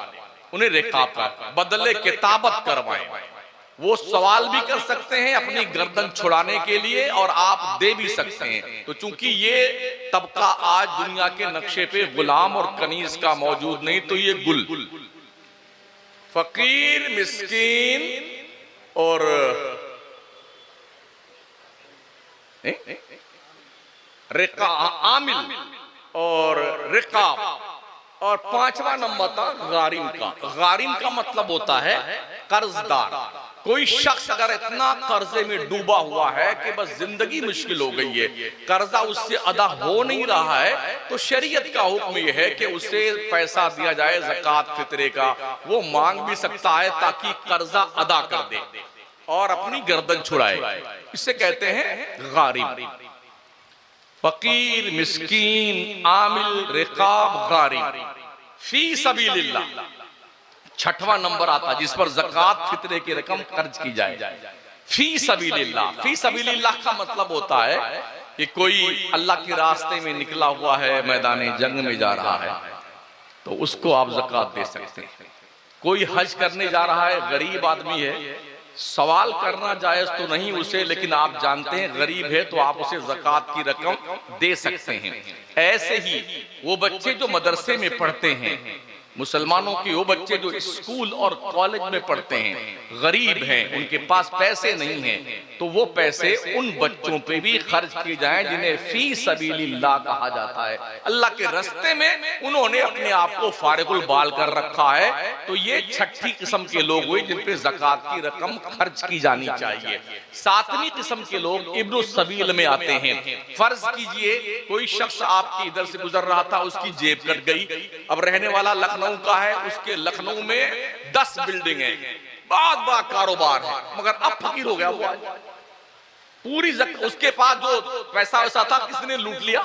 उन्हें रिकाब का बदले किताबत करवाएं। वो सवाल भी कर सकते हैं अपनी गर्दन छुड़ाने के लिए, और आप दे भी सकते हैं। तो चूंकि ये तबका आज दुनिया के नक्शे पे गुलाम और कनीज का मौजूद नहीं, तो ये गुल, फकीर, मिस्कीन और आमिल और रिकाब, और पांचवा नंबर था गारिम का। गारिम का मतलब होता है कर्जदार। कोई शख्स अगर इतना कर्जे में डूबा हुआ है कि बस जिंदगी मुश्किल हो गई है, कर्जा उससे अदा हो नहीं रहा है, तो शरीयत का हुक्म यह है कि उसे पैसा दिया जाए ज़कात फित्रे का। वो मांग भी सकता है ताकि कर्जा अदा कर दे और अपनी गर्दन छुड़ाए। इसे कहते हैं गारिम। फकीर, मिस्कीन, आमिल, रिकाब, गारिम, फी सबीलिल्लाह। छठवां नंबर आता जिस पर ज़कात फित्रे की रकम खर्च की जाए, फी सबीलिल्लाह। फी सबीलिल्लाह का मतलब होता है कि कोई अल्लाह के रास्ते में निकला हुआ है, मैदान जंग में जा रहा है, तो उसको आप ज़कात दे सकते हैं। कोई हज करने जा रहा है, गरीब आदमी है, सवाल करना जायज तो नहीं उसे, लेकिन आप जानते हैं गरीब है तो आप उसे ज़कात की रकम दे सकते हैं। ऐसे ही वो बच्चे जो मदरसे में पढ़ते हैं, मुसलमानों के वो बच्चे जो स्कूल और कॉलेज में पढ़ते हैं, गरीब हैं, उनके पास पैसे नहीं हैं, तो वो पैसे उन बच्चों पे भी खर्च किए जाएं जिन्हें फी सबीलिल्लाह कहा जाता है। अल्लाह के रास्ते में उन्होंने अपने आप को फारिगुल बाल कर रखा है, तो ये छठी किस्म के लोग हुए जिन पे ज़कात की रकम खर्च की जानी चाहिए। सातवीं किस्म के लोग इब्न सबील में आते हैं। फर्ज कीजिए कोई शख्स आपके इधर से गुजर रहा था, उसकी जेब कट गई, अब रहने वाला लखनऊ का है, उसके लखनऊ में 10 बिल्डिंग है, बहुत बड़ा कारोबार है, मगर अब फकीर हो गया वो। पूरी उसके पास जो पैसा वैसा था किसने लूट लिया,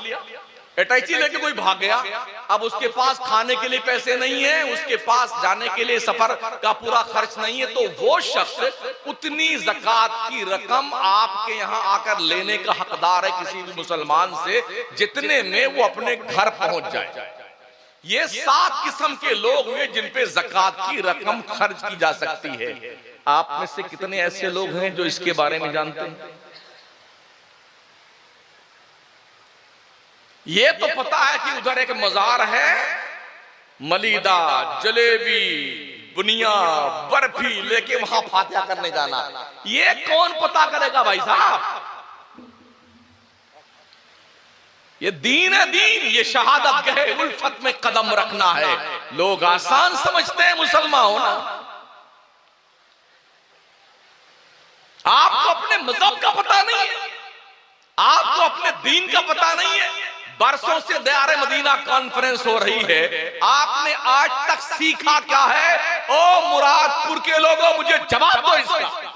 अटैची लेके कोई भाग गया। अब उसके पास खाने के लिए पैसे नहीं है, उसके पास जाने के लिए सफर का पूरा खर्च नहीं है, तो वो शख्स उतनी ज़कात की रकम आपके यहाँ आकर लेने का हकदार है किसी भी मुसलमान से, जितने में वो अपने घर पहुंच जाए। ये 7 किस्म के लोग हुए जिन पे ज़कात की रकम खर्च की जा सकती है। आप में से कितने ऐसे लोग हैं जो इसके बारे में जानते हैं? ये तो पता है कि उधर एक मजार है, मलीदा, जलेबी, बुनिया, बर्फी लेके वहां फातिहा करने जाना। ये कौन पता करेगा भाई साहब? ये दीन है, दीन, ये शहादत गहे उल्फत में कदम रखना है। लोग आसान समझते हैं मुसलमान होना। आपको अपने मजहब का पता नहीं है, आपको अपने दीन का पता नहीं है। बरसों से दयारे मदीना कॉन्फ्रेंस हो रही है, आपने आज तक सीखा क्या है? ओ मुरादपुर के लोगों, मुझे जवाब दो इसका।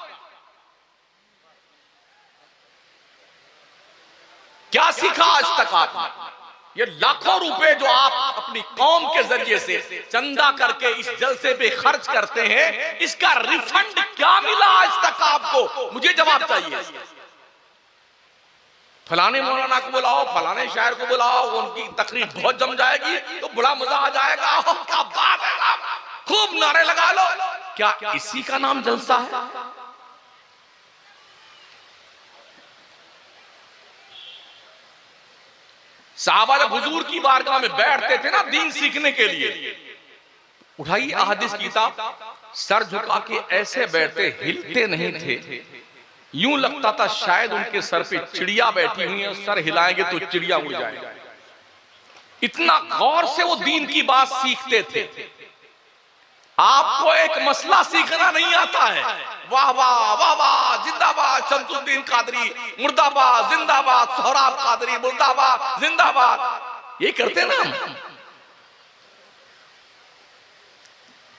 क्या सीखा आज तक आपने? ये लाखों रुपए जो आप अपनी कौम के जरिए से चंदा करके इस जलसे पे खर्च करते हैं, इसका रिफंड क्या मिला आज तक आपको? मुझे जवाब चाहिए। फलाने मौलाना को बुलाओ, फलाने शायर को बुलाओ, उनकी तकरीर बहुत जम जाएगी तो बड़ा मजा आ जाएगा। क्या बात है, खूब नारे लगा लो। क्या इसी का नाम जलसा है? साहबा जब हुजूर की बारगाह में बैठते थे ना दीन सीखने के लिए, उठाइए अहादीस की किताब, सर झुका के ऐसे बैठते, हिलते नहीं थे। यूं लगता था शायद उनके सर पे चिड़िया बैठी हुई है, सर हिलाएंगे तो चिड़िया उड़ जाएगी। इतना गौर से वो दीन की बात सीखते थे। आपको एक मसला सीखना नहीं आता है, वाह वाह वाह वाह, जिंदाबाद शमसुद्दीन कादरी, मुर्दाबाद जिंदाबाद, सोहराब कादरी मुर्दाबाद जिंदाबाद, ये करते ना।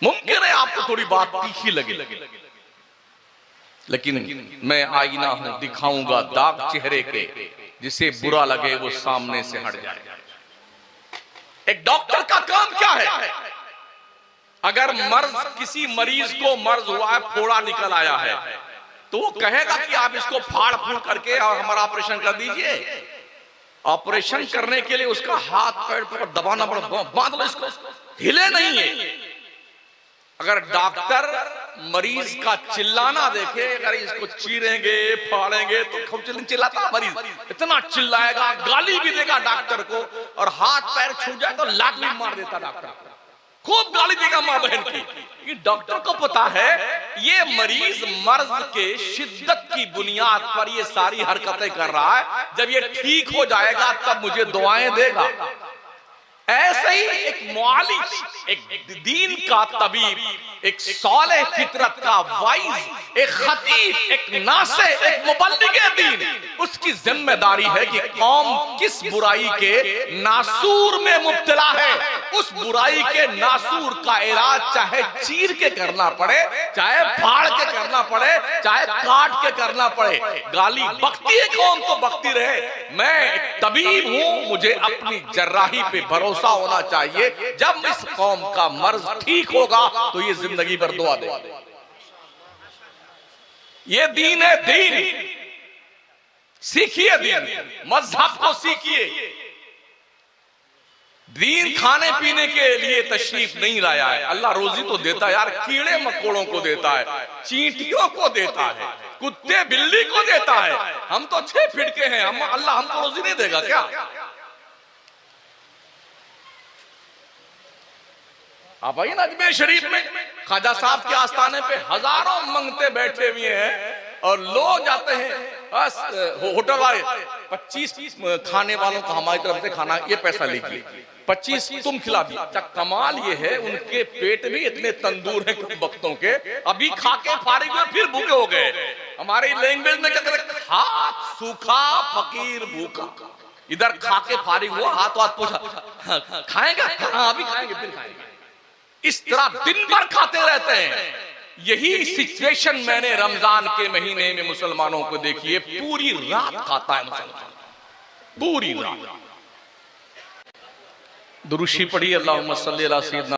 मुमकिन है आपको थोड़ी बात तीखी लगे, लेकिन मैं आईना हूं, दिखाऊंगा दाग चेहरे के, जिसे बुरा लगे वो सामने से हट जाए। एक डॉक्टर का काम क्या है? अगर मर्ज, किसी मरीज को मर्ज हुआ है, फोड़ा निकल आया है, तो वो कहेगा कि आप इसको फाड़ फूड़ करके और हमारा ऑपरेशन कर दीजिए। ऑपरेशन करने के लिए उसका हाथ पैर पर दबाना पड़ता, बांध लो इसको, हिले नहीं है। अगर डॉक्टर मरीज का चिल्लाना देखे, अगर इसको चीरेंगे फाड़ेंगे तो खूब चिल्लाता मरीज, इतना चिल्लाएगा, गाली भी देगा डॉक्टर को, और हाथ पैर छूट जाए तो लात भी मार देता डॉक्टर, खूब गाली देगा मां बहन की। ये डॉक्टर को पता है ये मरीज मर्ज के शिद्दत की बुनियाद पर ये सारी हरकतें कर रहा है, जब ये ठीक हो जाएगा तब मुझे दुआएं देगा। ऐसे ही एक मुआलिज, एक दीन का तबीब, एक साले फितरत का वाइज, एक खतीब, एक नासे, एक मुबल्लिगे दीन, उसकी जिम्मेदारी है कि कौम किस बुराई के नासूर में मुब्तला है, उस बुराई के नासूर का इलाज चाहे चीर के करना पड़े, चाहे फाड़ के करना पड़े, चाहे काट के करना पड़े। गाली बकती है कौम तो बकती रहे, मैं एक तबीब हूं, मुझे अपनी जर्राही पे भरोसा होना चाहिए। जब इस कौम का मर्ज ठीक होगा तो ये जिंदगी भर दुआ दे। ये दीन है, दीन सीखिए, दीन मजहब को सीखिए। दीन खाने पीने के लिए तशरीफ नहीं लाया है। अल्लाह रोजी तो देता है यार, कीड़े मकोड़ों को देता है, चींटियों को देता है, कुत्ते बिल्ली को देता है। हम तो 6 फीट के हैं, हम अल्लाह हमको रोजी नहीं देगा क्या? आप आइए ना अजमेर शरीफ में, ख्वाजा साहब के आस्थाने पे हजारों मंगते बैठे हुए हैं और लोग जाते हैं, बस होटल वाले 25 खाने वालों का हमारी तरफ से खाना, ये पैसा लीजिए, 25 तुम खिला दिया। अच्छा कमाल ये है, उनके पेट भी इतने तंदूर हैं कुछ वक्तों के, अभी खा के फारिग हुए फिर भूखे हो गए। हमारी लैंग्वेज में क्या कहते, हाथ सूखा फकीर भूखा। इधर खा के फारिग हुआ, हाथ हाथ पूछा खाएगा, हाँ अभी खाएंगे फिर खाएंगे। इस तरह दिन भर खाते रहते हैं। यही सिचुएशन मैंने रमजान के महीने में मुसलमानों को देखी है, पूरी रात खाता है मुसलमान, पूरी रात। दुरूशी पढ़ी, अल्लाहुम्मा सल्ली अला सय्यिदना।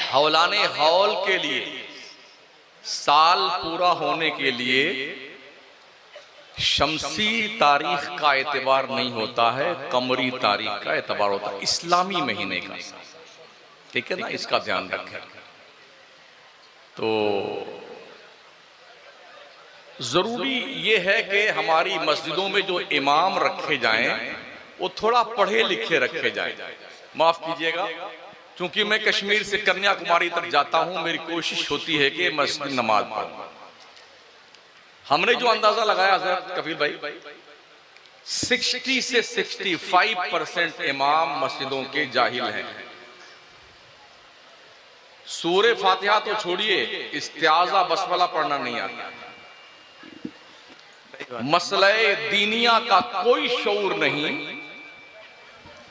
हौलाने हौल के लिए साल पूरा होने के लिए शमसी तारीख का एतबार नहीं होता है, कमरी तारीख का एतबार होता है, इस्लामी महीने का। ठीक है ना, इसका ध्यान रखें। तो जरूरी ये है कि हमारी मस्जिदों में जो इमाम रखे जाएं वो थोड़ा पढ़े लिखे रखे जाएं। माफ कीजिएगा, क्योंकि मैं कश्मीर से कन्याकुमारी तक जाता हूं, मेरी कोशिश होती है कि मस्जिद नमाज पढ़ूं। हमने जो अंदाजा लगाया हज़रत कफील भाई, 60 से 65% इमाम मस्जिदों के जाहिल हैं। सूरे फातिहा तो छोड़िए, इस्तिआज़ा बसमला पढ़ना नहीं आता, मसले दीनिया का कोई शऊर नहीं।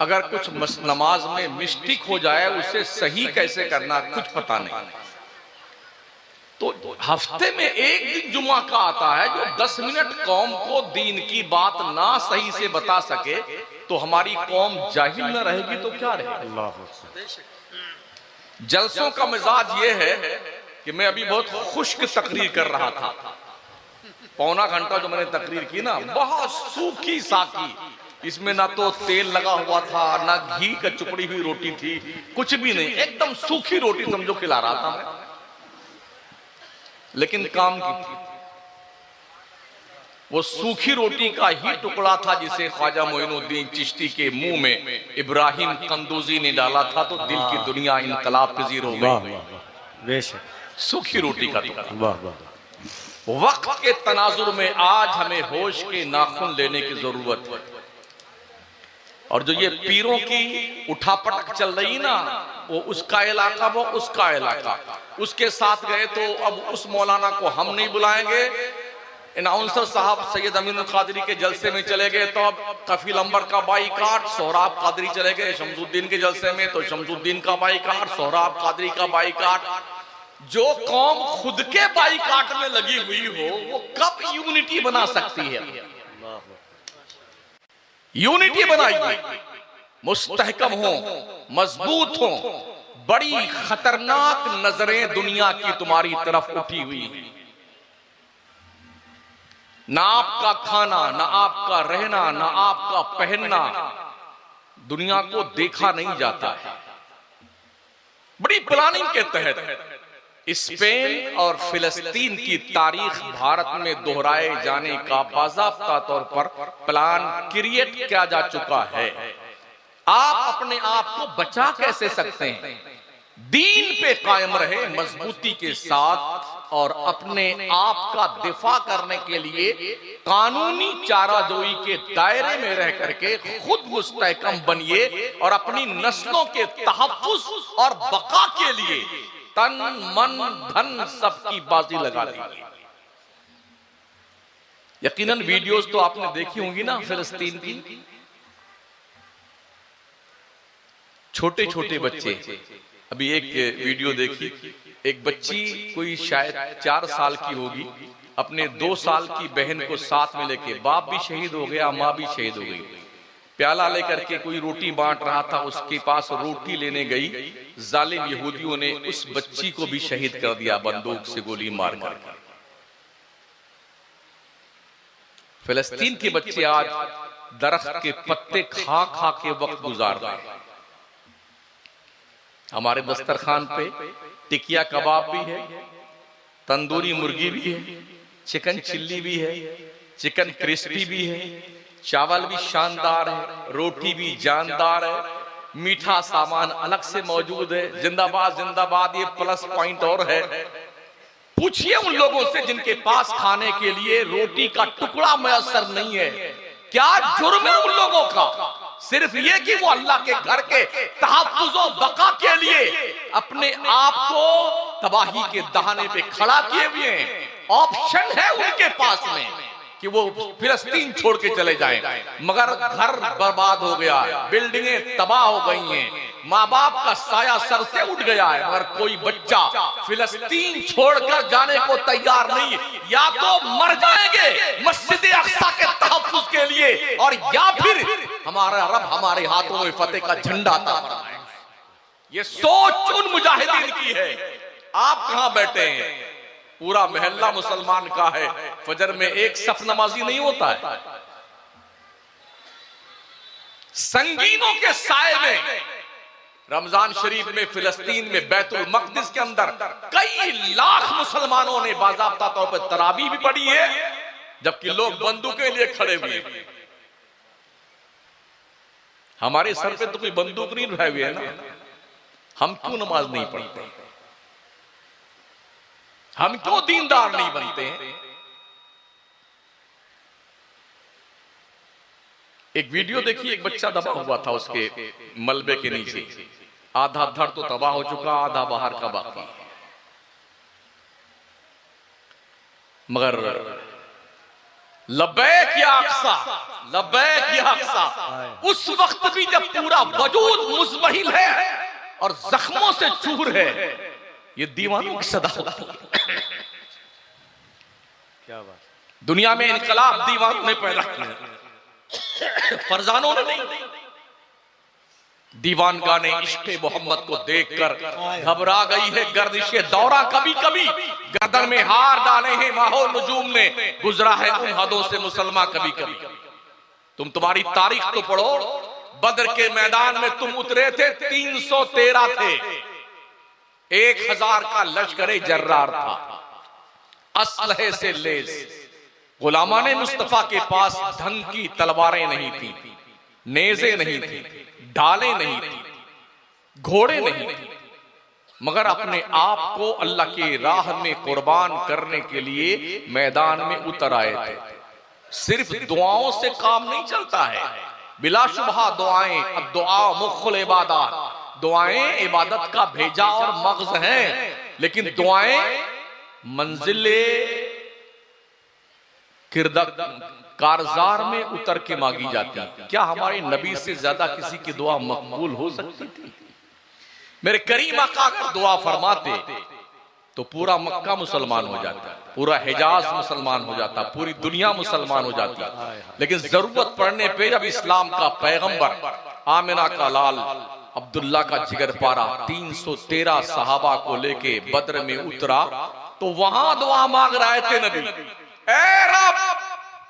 अगर कुछ नमाज में मिस्टेक हो जाए, उसे सही कैसे करना कुछ पता नहीं। तो हफ्ते में एक दिन जुमा का आता है, जो 10 मिनट कौम को दीन की बात ना सही से बता सके, तो हमारी कौम जाहिल न रहेगी तो क्या रहेगी। जलसों का मिजाज ये है कि मैं अभी बहुत खुश्क तकरीर कर रहा था, पौना घंटा जो मैंने तकरीर की ना, बहुत सूखी साकी, इसमें ना तो तेल लगा हुआ था, ना घी का चुपड़ी हुई रोटी थी, कुछ भी नहीं, एकदम सूखी रोटी समझो खिला रहा था मैं, लेकिन काम की थी। वो सूखी रोटी का ही टुकड़ा था जिसे ख्वाजा मोइनुद्दीन चिश्ती के मुंह में इब्राहिम कंदूजी ने डाला था, तो दिल की दुनिया इनकलाब पजीर हो गई। सूखी रोटी का टुकड़ा। वक्त के तनाजुर में आज हमें होश के नाखून लेने की जरूरत है। और जो ये पीरों की उठापटक चल रही ना, वो उसका इलाका, वो उसका इलाका, उसके साथ गए तो अब उस मौलाना को हम नहीं बुलाएंगे। अनाउंसर साहब सैयद अमीन कादरी के जलसे में चले गए तो अब कफील अंबर का बाईकाट, सोहराब कादरी चले गए शमसुद्दीन के जलसे में तो शमसुद्दीन का बाईकाट, सोहराब कादरी का बाईकाट। जो कौम खुद के बाईकाट में लगी हुई हो, वो कब यूनिटी बना सकती है? यूनिटी बनाइए, मुस्तहकम हो, मजबूत हो। बड़ी खतरनाक नजरें दुनिया की तुम्हारी तरफ उठी हुई हैं। ना आपका खाना, ना आपका रहना, ना आपका पहनना दुनिया को देखा नहीं जाता है। बड़ी प्लानिंग के तहत स्पेन और फिलिस्तीन की तारीख भारत में दोहराए जाने का बाज़ाब्ता तौर पर प्लान क्रिएट किया जा चुका है। आप अपने आप को बचा कैसे सकते हैं? दीन पे कायम रहे मजबूती के साथ और अपने आप का दिफा करने के लिए कानूनी चाराजोई के दायरे में रह करके खुद मुस्तहकम बनिए और अपनी नस्लों के तहफ्फुज़ और बका के लिए तन मन धन सबकी बाजी लगा दीजिए। यकीनन वीडियोस तो आपने देखी होंगी ना फिलिस्तीन की। छोटे छोटे बच्चे, अभी एक वीडियो देखी, एक बच्ची कोई शायद 4 साल की होगी, अपने 2 साल की बहन को साथ में लेके, बाप भी शहीद हो गया, माँ भी शहीद हो गई, प्याला लेकर के कोई रोटी बांट रहा था, उसके पास रोटी लेने गई, जालिम यहूदियों ने उस बच्ची को भी शहीद कर दिया बंदूक से गोली मार कर। फिलिस्तीन के बच्चे आज दरख्त के पत्ते खा खा के वक्त गुजार रहे हैं। हमारे दस्तरखान पे टिकिया कबाब भी है, तंदूरी मुर्गी भी है, चिकन चिल्ली भी है, चिकन क्रिस्पी भी है, चावल भी शानदार है, रोटी भी जानदार है, मीठा सामान अलग से मौजूद है। जिंदाबाद जिंदाबाद, ये प्लस पॉइंट और है। पूछिए उन लोगों से जिनके पास खाने के लिए रोटी का टुकड़ा मैसर नहीं है, क्या जुर्म है उन लोगों का? सिर्फ ये कि वो अल्लाह के घर के तहफ्फुज़ और बका के लिए अपने आप को तबाही के दहाने पे खड़ा किए हुए हैं। ऑप्शन है उनके पास में कि वो फिलिस्तीन छोड़ के चले जाएं, मगर घर बर्बाद हो गया है, बिल्डिंगें तबाह हो गई हैं, माँ बाप का साया सर से उठ गया है, मगर कोई बच्चा फिलिस्तीन छोड़कर जाने को तैयार नहीं। या तो मर जाएंगे मस्जिद अक्सा के तहफ्फुज़ के लिए, और या फिर हमारा रब हमारे हाथों में फतेह का झंडा अता फरमाएगा। ये सोच उन मुजाहिदीन की है। आप कहां बैठे हैं? पूरा महल्ला मुसलमान का है, फजर में एक सफ नमाजी नहीं होता है। संगीनों के साए में रमजान शरीफ में फिलिस्तीन में बैतुल मक़दिस के अंदर कई लाख मुसलमानों ने बाज़ाब्ता तौर पर तरावी भी पढ़ी है, जबकि लोग बंदूकें लिए खड़े हुए। हमारे सर पे तो कोई बंदूक नहीं उठाए हुए है ना, हम क्यों नमाज नहीं पढ़ते? हम क्यों दीनदार नहीं बनते हैं? एक वीडियो देखिए, एक बच्चा दबा हुआ था उसके मलबे के नीचे, आधा धड़ तो तबाह हो चुका, आधा बाहर का बाकी। मगर लब्बैक या अक्सा, लब्बैक या अक्सा, उस वक्त भी जब पूरा वजूद मुज़महिल है और जख्मों से चूर है, ये दीवानों की सदा होती है। क्या बात। दुनिया में इनकलाब दीवानों ने पैदा किया, फरजानों ने नहीं। दीवान गाने इश्क़े मोहम्मद को देखकर घबरा गई है गर्दिशे दौरा, कभी कभी गर्दन में हार डाले हैं माहौल नजूम ने, गुजरा है उन हदों से मुसलमान कभी कभी। तुम्हारी तारीख तो पढ़ो, बदर के मैदान में तुम उतरे थे, 313 थे, 1000 का लश्कर जर्रार था, असलहे से लेस। गुलामाने मुस्तफा के पास ढंग की तलवारें नहीं थी, नेज़े नहीं थी, ढालें नहीं थी, घोड़े नहीं थे, मगर अपने आप को अल्लाह की राह में कुर्बान करने के लिए मैदान में उतर आए थे। सिर्फ दुआओं से काम नहीं चलता है, बिलाशुबहा दुआएं, अब दुआ मुख्खुल इबादत, दुआएं इबादत का भेजा और मग़ज़ हैं, लेकिन दुआएं मंजिले कारजार में उतर के मांगी जाती। क्या हमारे नबी से ज्यादा किसी की दुआ मकबूल हो सकती थी? मेरे करीम आका अगर दुआ फरमाते तो पूरा मक्का मुसलमान हो जाता, पूरा हिजाज मुसलमान हो जाता, पूरी दुनिया मुसलमान हो जाती। लेकिन जरूरत पड़ने पे जब इस्लाम का पैगंबर आमिना का लाल अब्दुल्ला का जिगर पारा 313 सहाबा को लेके बद्र में उतरा, तो वहां दुआ मांग रहे थे नबी, ऐ रब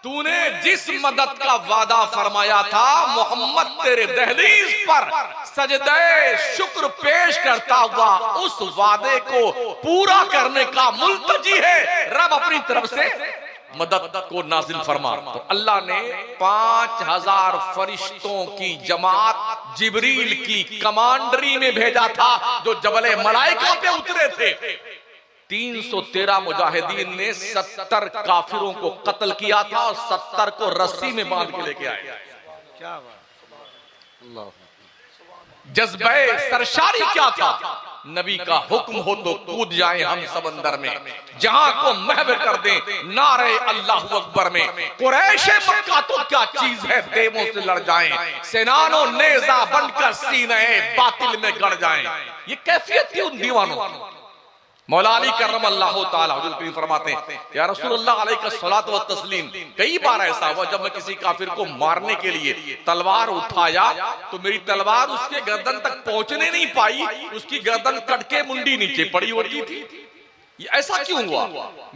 तूने जिस मदद का वादा फरमाया था मोहम्मद तेरे दहलीज पर सजदे शुक्र पेश करता हुआ उस वादे को पूरा करने का मुल्तजी है। रब अपनी तरफ से मदद को नाजिल फरमा। तो अल्लाह ने 5000 फरिश्तों की जमात जिब्रील की कमांडरी में भेजा था जो जबल मलाइका पे उतरे थे। 313 मुजाहिदीन ने 70 काफिरों को कत्ल किया था और 70 को रस्सी में बांध के लेके आए। क्या बात, अल्लाह। जज्बे सरशारी क्या था? नबी का हुक्म हो तो कूद जाएं हम समंदर में, जहां को महव कर दें नारे अल्लाहु अकबर में। कुरैश मक्का तो क्या चीज है, देवों से लड़ जाएं, सेनानो नेजा बनकर सीने बातिल में गड़ जाएं। ये कैफियत थी उन दीवानों। मौला अली करमल्लाहु ताला हुजूर करीम फरमाते हैं, या रसूलुल्लाह अलैहि सल्लतु व तस्लीम, कई बार ऐसा हुआ जब मैं किसी काफिर को मारने के लिए तलवार उठाया तो मेरी तलवार उसके गर्दन तक पहुंचने नहीं पाई, उसकी गर्दन कट के मुंडी नीचे पड़ी होती थी। ये ऐसा क्यों हुआ?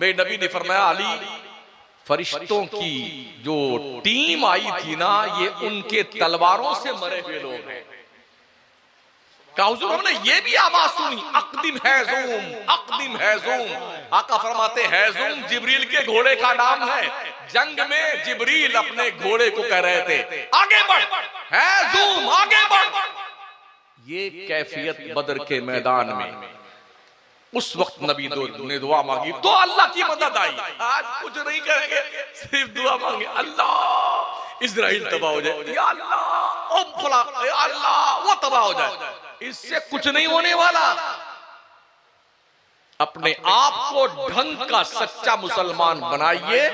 मेरे नबी ने फरमाया, अली, फरिश्तों की जो टीम आई थी ना, ये उनके तलवारों से मरे हुए लोग हैं। हुजूर हमने ये भी आवाज सुनी, अकदिम हैज़ूम, अकदिम हैज़ूम। आका फरमाते हैज़ूम जिब्रील के घोड़े का नाम है। जंग में जिब्रील अपने घोड़े को कह रहे थे आगे बढ़, हैज़ूम आगे बढ़। ये कैफियत बदर के मैदान में उस वक्त नबी ने दुआ मांगी तो अल्लाह की मदद आई। आज कुछ नहीं करेंगे, सिर्फ दुआ मांगे, अल्लाह इजराइल तबाह हो जाए, या अल्लाह ओ फला, या अल्लाह वो तबाह हो जाए। इससे कुछ नहीं होने वाला। अपने आप को ढंग का सच्चा मुसलमान बनाइए,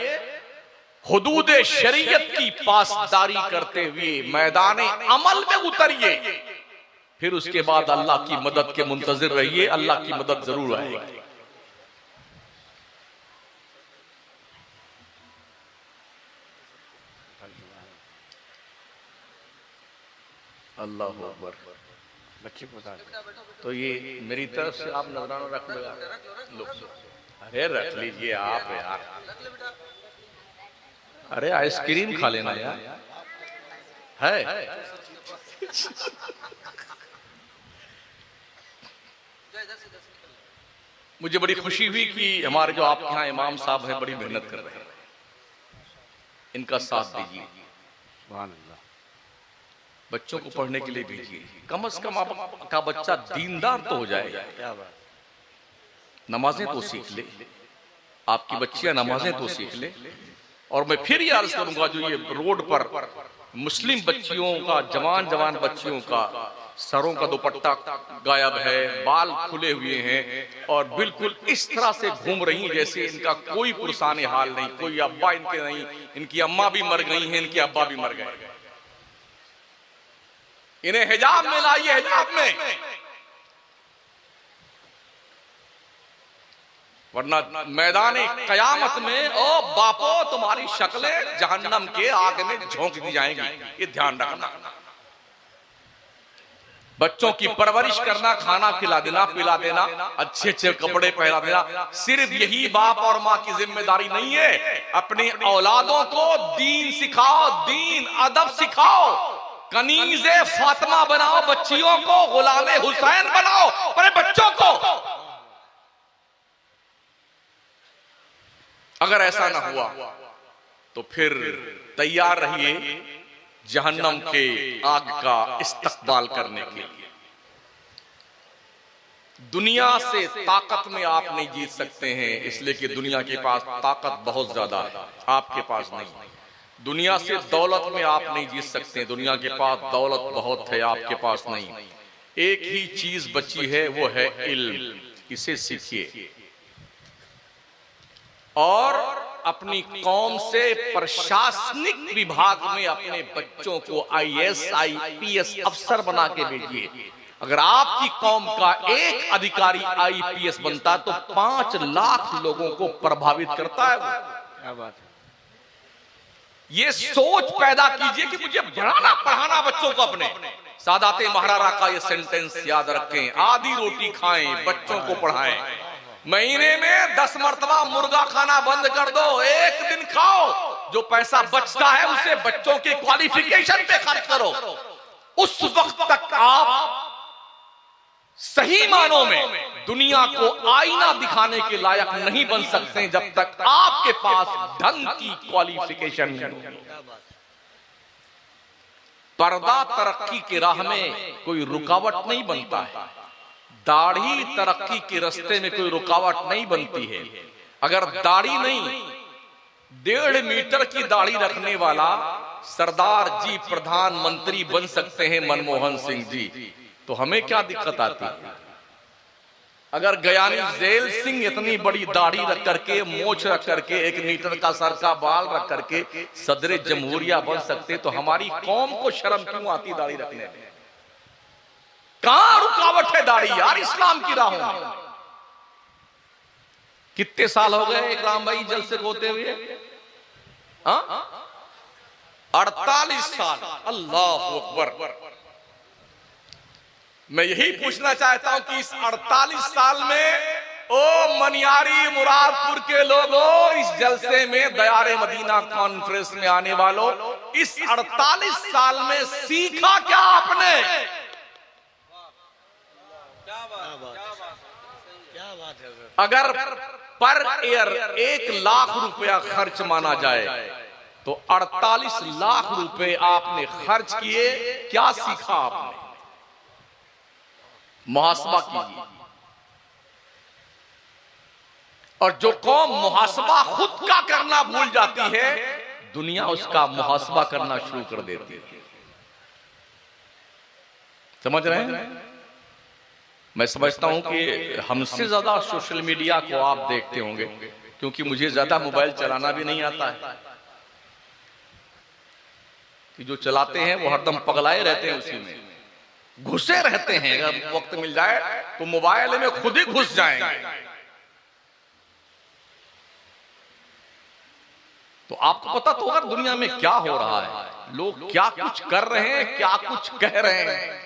हुदूद शरीयत की पासदारी करते हुए मैदान अमल में उतरिए, फिर उसके बाद अल्लाह की मदद के मुंतजिर रहिए। अल्लाह की मदद जरूर आएगी। अल्लाह अकबर। बच्चे को बता दो। तो ये मेरी तरफ से आप नजराना रख लो। अरे रख लीजिए आप यार, अरे आइसक्रीम खा लेना यार है। मुझे बड़ी खुशी हुई कि हमारे जो आपके यहाँ इमाम साहब हैं बड़ी मेहनत कर रहे हैं, इनका साथ दीजिए। सुभान अल्लाह। बच्चों को पढ़ने के लिए भेजिए, कम से कम आपका बच्चा दीनदार तो हो जाएगा। क्या बात, नमाजें तो सीख ले, आपकी बच्चियां नमाजें तो सीख ले। और मैं फिर ये अर्ज करूंगा, जो ये रोड पर मुस्लिम बच्चियों का, जवान जवान बच्चियों का सरों का दुपट्टा गायब है, बाल खुले हुए हैं और बिल्कुल इस तरह से घूम रही जैसे इनका कोई पुरसाने हाल नहीं, कोई अब्बा इनके नहीं, इनकी अम्मा भी मर गई हैं, इनके अब्बा भी मर गए। इन्हें हिजाब में लाइए, हिजाब में, वरना मैदान कयामत में ओ बापो तुम्हारी शक्लें जहन्नम के आग में झोंक दी जाएंगी। ये ध्यान रखना। बच्चों की परवरिश करना, खाना खिला देना, पिला देना, अच्छे अच्छे कपड़े पहना देना, सिर्फ यही बाप और माँ की जिम्मेदारी नहीं है। अपने औलादों को दीन सिखाओ, दीन अदब सिखाओ, कनीज़े फातिमा बनाओ बच्चियों को, गुलामे हुसैन बनाओ अपने बच्चों को। अगर ऐसा ना हुआ तो फिर तैयार रहिए जहन्नम के आग का इस्तकबाल करने के लिए। दुनिया से ताकत में आप नहीं जीत सकते हैं, इसलिए कि दुनिया के पास ताकत बहुत ज्यादा है, आपके पास नहीं। दुनिया से दौलत में आप नहीं जीत सकते, दुनिया के पास दौलत बहुत है, आपके पास नहीं। एक ही चीज बची है, वो है इल्म। इसे सीखिए और अपनी कौम से प्रशासनिक विभाग में अपने बच्चों को IAS IPS अफसर बना के भेजिए। अगर आपकी कौम का एक अधिकारी IPS बनता तो 5 लाख लोगों को प्रभावित करता है। क्या बात है। ये सोच पैदा कीजिए कि मुझे बढ़ाना पढ़ाना बच्चों को अपने। सादाते महारारा का ये सेंटेंस याद रखें, आधी रोटी खाएं, बच्चों को पढ़ाएं। महीने में 10 मरतबा मुर्गा खाना बंद कर दो, एक दिन खाओ, जो पैसा बचता है उसे बच्चों के क्वालिफिकेशन पे खर्च करो। उस वक्त तक आप सही मानों में दुनिया को आईना दिखाने के लायक नहीं बन सकते जब तक आपके पास ढंग की क्वालिफिकेशन नहीं होगी। पर्दा तरक्की की राह में कोई रुकावट नहीं बनता है, दाढ़ी तरक्की के रास्ते में कोई रुकावट नहीं बनती है। अगर दाढ़ी नहीं, 1.5 मीटर की दाढ़ी रखने वाला सरदार जी प्रधानमंत्री बन सकते हैं, मनमोहन सिंह जी, तो हमें क्या दिक्कत आती है? अगर ज्ञानी जैल सिंह इतनी बड़ी दाढ़ी रख करके, मोछ रख करके, 1 मीटर का सर का बाल रख करके सदर जमहूरिया बन सकते, तो हमारी कौम को शर्म क्यों आती दाढ़ी रखने में? कहां रुकावट है दाढ़ी यार इस्लाम की राहों में? कितने साल हो गए इकराम भाई जलसे होते हुए? 48 साल। अल्लाह अकबर। मैं यही पूछना चाहता हूं कि इस 48 साल में ओ मनियारी मुरादपुर के लोगों, इस जलसे में दयारे मदीना कॉन्फ्रेंस में आने वालों, इस 48 साल में सीखा क्या आपने? क्या बात है? अगर पर ईयर 1 लाख रुपया खर्च माना जाए तो 48 लाख रुपए आपने खर्च किए, क्या सीखा आपने? मुहासबा कीजिए। और जो कौम मुहासबा खुद का करना भूल जाती है, दुनिया उसका मुहासबा करना शुरू कर देती है। समझ रहे हैं? मैं समझता हूं कि हमसे ज्यादा सोशल मीडिया को आप देखते होंगे, क्योंकि मुझे ज्यादा मोबाइल चलाना भी नहीं आता है। कि जो चलाते हैं वो हरदम पगलाए रहते हैं, उसी में घुसे रहते हैं। अगर वक्त मिल जाए तो मोबाइल में खुद ही घुस जाएंगे। तो आपको पता तो होगा दुनिया में क्या हो रहा है, लोग क्या कुछ कर रहे हैं, क्या कुछ कह रहे हैं,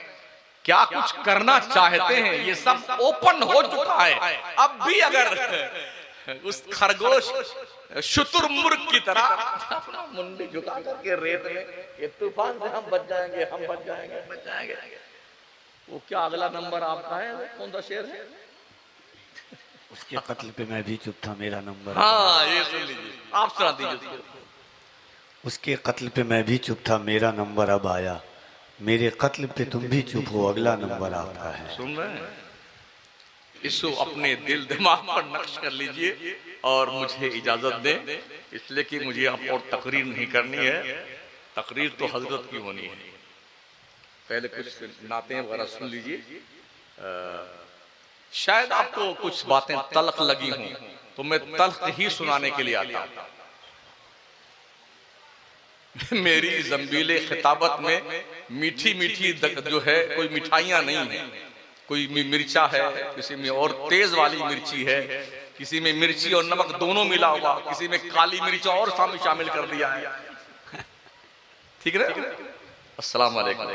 क्या कुछ करना चाहते हैं, ये सब ओपन हो चुका है। अब भी अगर उस खरगोश शुतुरमुर्ग की तरह अपना मुंडी झुका करके रेत में, ये तूफान से हम बच जाएंगे, हम बच जाएंगे, बच जाएंगे, वो क्या अगला नंबर आपका है? कौन सा शेर है? उसके कत्ल पे मैं भी चुप था, मेरा नंबर। हाँ, ये सुन लीजिए, आप सुना दीजिए। उसके कत्ल पे मैं भी चुप था, मेरा नंबर अब आया। मेरे कत्ल पे तुम भी चुप हो, अगला नंबर आपका है। सुन रहे हैं? इसको अपने दिल दिमाग पर नक्श कर लीजिए और मुझे इजाजत दें, इसलिए कि मुझे अब और तकरीर नहीं करनी है। तकरीर तो हजरत की होनी है। पहले कुछ नाते वगैरह सुन लीजिए। शायद आपको कुछ बातें तल्ख लगी हों, तो मैं तल्ख ही सुनाने के लिए आता हूं। मेरी जंबीले खिताबत में मीठी मीठी जो है, कोई मिठाइयां नहीं है। कोई मिर्चा है, किसी में और तेज वाली मिर्ची है, किसी में मिर्ची और नमक दोनों मिला हुआ, किसी में काली मिर्च और शामिल कर दिया है। ठीक है? अस्सलाम वालेकुम।